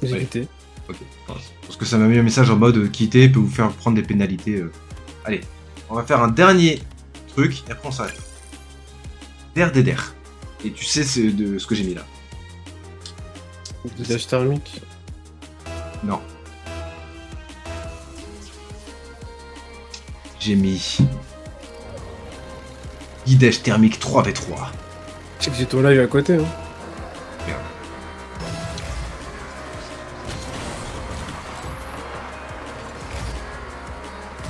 J'ai quitté. Ok. Parce que ça m'a mis un message en mode quitter peut vous faire prendre des pénalités. Allez, on va faire un dernier truc et après on s'arrête. Der. Et tu sais de ce que j'ai mis là. Guidage thermique. Non. J'ai mis guidage thermique 3v3. Je sais que j'ai ton live à côté. Hein. Merde.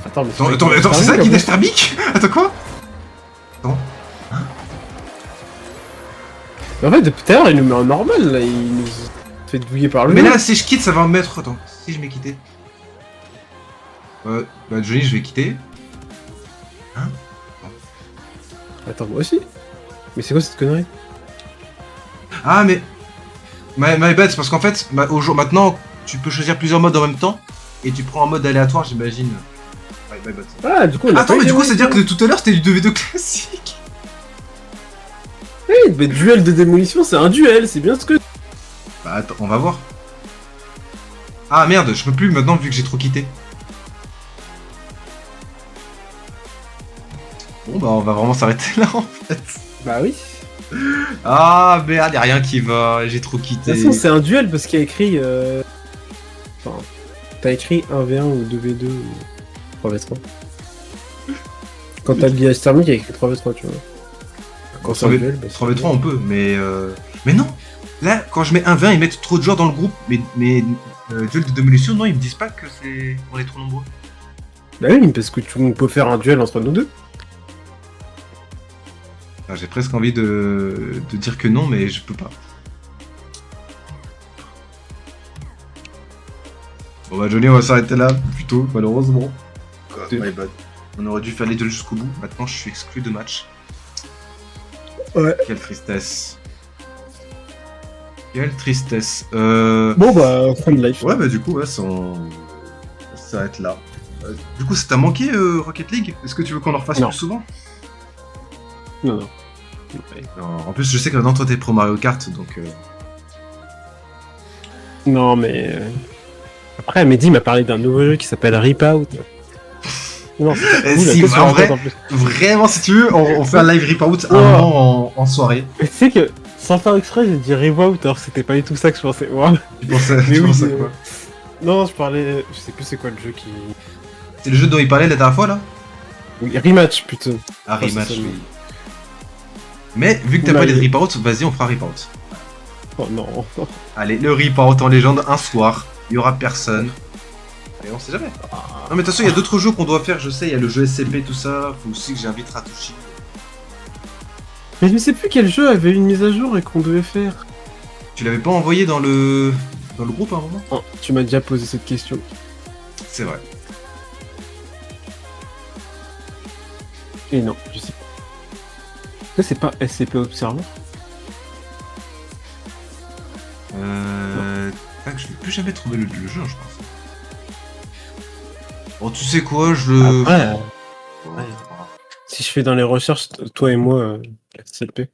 Attends, c'est ça guidage thermique? Attends quoi? Attends. En fait, depuis tout à l'heure, il nous met en normal, là, il nous fait douiller par le Mais haut. là, si je quitte, ça va me mettre... Attends, si je m'ai quitté... bah Johnny, je vais quitter. Hein? Attends, moi aussi. Mais c'est quoi cette connerie? Ah, mais... My bad, c'est parce qu'en fait, maintenant, tu peux choisir plusieurs modes en même temps, et tu prends un mode aléatoire, j'imagine. My bad. Ah, du coup, on a attends, mais du coup, c'est-à-dire que tout à l'heure, c'était du 2v2 classique. Oui, mais duel de démolition, c'est un duel, c'est bien ce que... Bah attends, on va voir. Ah merde, je peux plus maintenant vu que j'ai trop quitté. bah on va vraiment s'arrêter là en fait. Bah oui. Ah merde, y'a rien qui va, j'ai trop De quitté. toute façon, c'est un duel parce qu'il y a écrit. Enfin, t'as écrit 1v1 ou 2v2 ou 3v3. Quand t'as le guillage thermique, il y a écrit 3v3, tu vois. Quand c'est un duel, bah, c'est 3v3 on peut, mais non. Là, quand je mets 1v1, ils mettent trop de joueurs dans le groupe, mais duel de démolition, non, ils me disent pas que c'est on est trop nombreux. Bah oui, parce que on peut faire un duel entre nous deux. Ah, j'ai presque envie de dire que non, mais je peux pas. Bon bah Johnny, on va s'arrêter là, plutôt, malheureusement. My bad. On aurait dû faire les duels jusqu'au bout, maintenant je suis exclu de match. Ouais. Quelle tristesse. Quelle tristesse. Bon bah, fin de life. Ouais bah du coup, ouais, ça s'arrête là. Du coup, ça t'a manqué Rocket League? Est-ce que tu veux qu'on en refasse Non. plus souvent? Non, non. Non, en plus, je sais que maintenant toi t'es pro Mario Kart, donc... Non, mais. Après, Mehdi m'a parlé d'un nouveau jeu qui s'appelle Rip Out. Non, c'est pas cool, si, que sur en un vrai, compte, en plus. vraiment, si tu veux, on fait un live Rip Out un Ouais. moment en soirée. Mais tu sais que, sans faire exprès, j'ai dit Rip Out alors que c'était pas du tout ça que je pensais. Ouais. Tu pensais, Mais tu oui, pensais à quoi? Non, je parlais. Je sais plus c'est quoi le jeu qui. C'est le jeu dont il parlait la dernière fois, là? Oui, Rematch plutôt. Ah, Oh, Rematch, c'est ça, oui. Mais, vu que t'as Oula, pas les il- Rip Out, vas-y, on fera Rip Out. Oh non. Allez, le Rip Out en légende, un soir. Il y aura personne. Et on sait jamais. Non, mais de toute façon, il y a d'autres jeux qu'on doit faire, je sais, il y a le jeu SCP, tout ça. Faut aussi que j'invite Ratouchi. Mais je ne sais plus quel jeu avait une mise à jour et qu'on devait faire. Tu l'avais pas envoyé dans le groupe à un moment? Oh, tu m'as déjà posé cette question. C'est vrai. Et non, je sais pas. Là, c'est pas SCP Observer? Tac, je vais plus jamais trouver le jeu, je pense. Bon, tu sais quoi, je le... Après, Bon, ouais. Si je fais dans les recherches, toi et moi, SCP.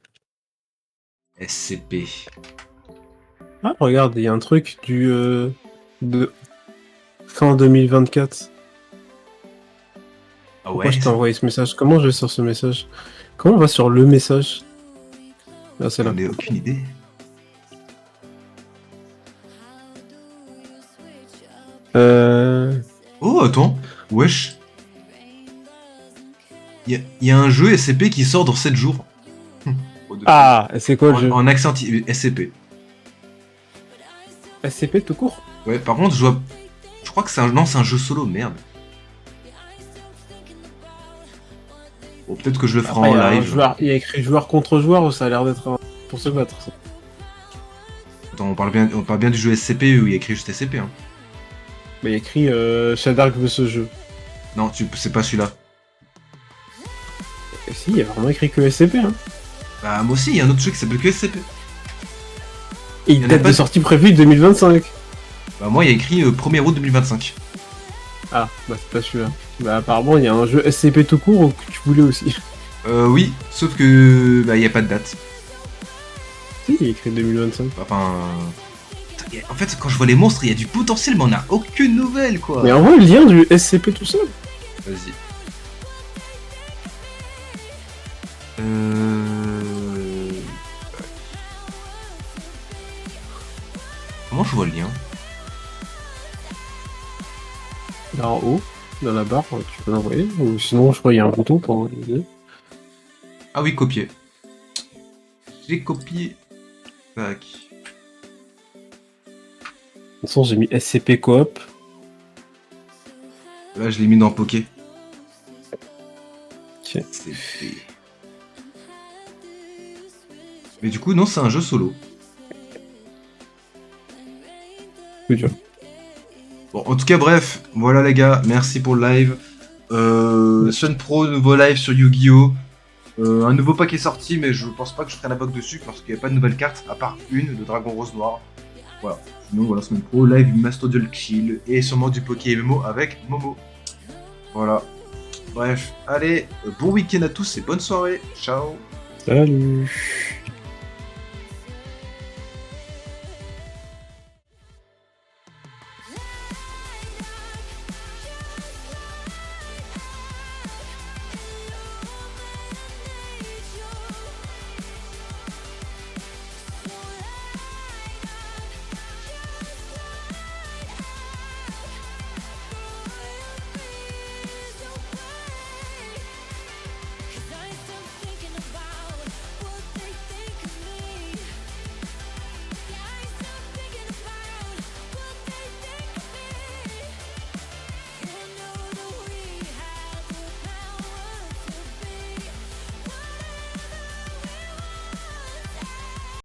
SCP. Ah, regarde, il y a un truc de fin 2024. Ah Pourquoi ouais? je t'ai envoyé ce message? Comment je vais sur ce message? Comment on va sur le message? Ah, c'est là. J'en ai aucune idée. Oh, attends. Wesh. Il y a un jeu SCP qui sort dans 7 jours. Ah, c'est quoi le jeu? En accent SCP. SCP tout court? Ouais, par contre, je crois que c'est un... Non, c'est un jeu solo, merde. Bon, peut-être que je le ferai Après, en il y a un live. joueur- il y a écrit joueur contre joueur, ça a l'air d'être pour se battre. Ça. Attends, on parle bien du jeu SCP où il y a écrit juste SCP, hein. Mais il y a écrit Shadark veut ce jeu. Non, c'est pas celui-là. Et si, il y a vraiment écrit que SCP. Hein. Bah, moi aussi, il y a un autre jeu qui s'appelle que SCP. Et y en une a date pas de de- sortie prévue 2025. Bah, moi, il y a écrit 1er août 2025. Ah, bah c'est pas celui-là. Bah apparemment, il y a un jeu SCP tout court que tu voulais aussi. Oui, sauf que... Bah, il y a pas de date. Si, il y a écrit 2025. Enfin... En fait, quand je vois les monstres, il y a du potentiel, mais on a aucune nouvelle, quoi. Mais envoie le lien du SCP tout seul. Vas-y. Comment je vois le lien? Là en haut, dans la barre, tu peux l'envoyer. Ou sinon, je crois qu'il y a un bouton pour envoyer. Ah oui, copier. J'ai copié. Tac. De toute façon, j'ai mis SCP coop. Là, je l'ai mis dans Poké. Ok. C'est fait. Mais du coup, non, c'est un jeu solo. Plus dur. Bon, en tout cas, bref, voilà les gars, merci pour le live. Sun Pro, nouveau live sur Yu-Gi-Oh! Un nouveau pack est sorti, mais je pense pas que je ferai la box dessus parce qu'il n'y a pas de nouvelle carte, à part une de Dragon Rose Noir. Voilà. Sinon, voilà, Sun Pro, live Mastoduel Kill et sûrement du Poké MMO avec Momo. Voilà. Bref, allez, bon week-end à tous et bonne soirée. Ciao. Salut.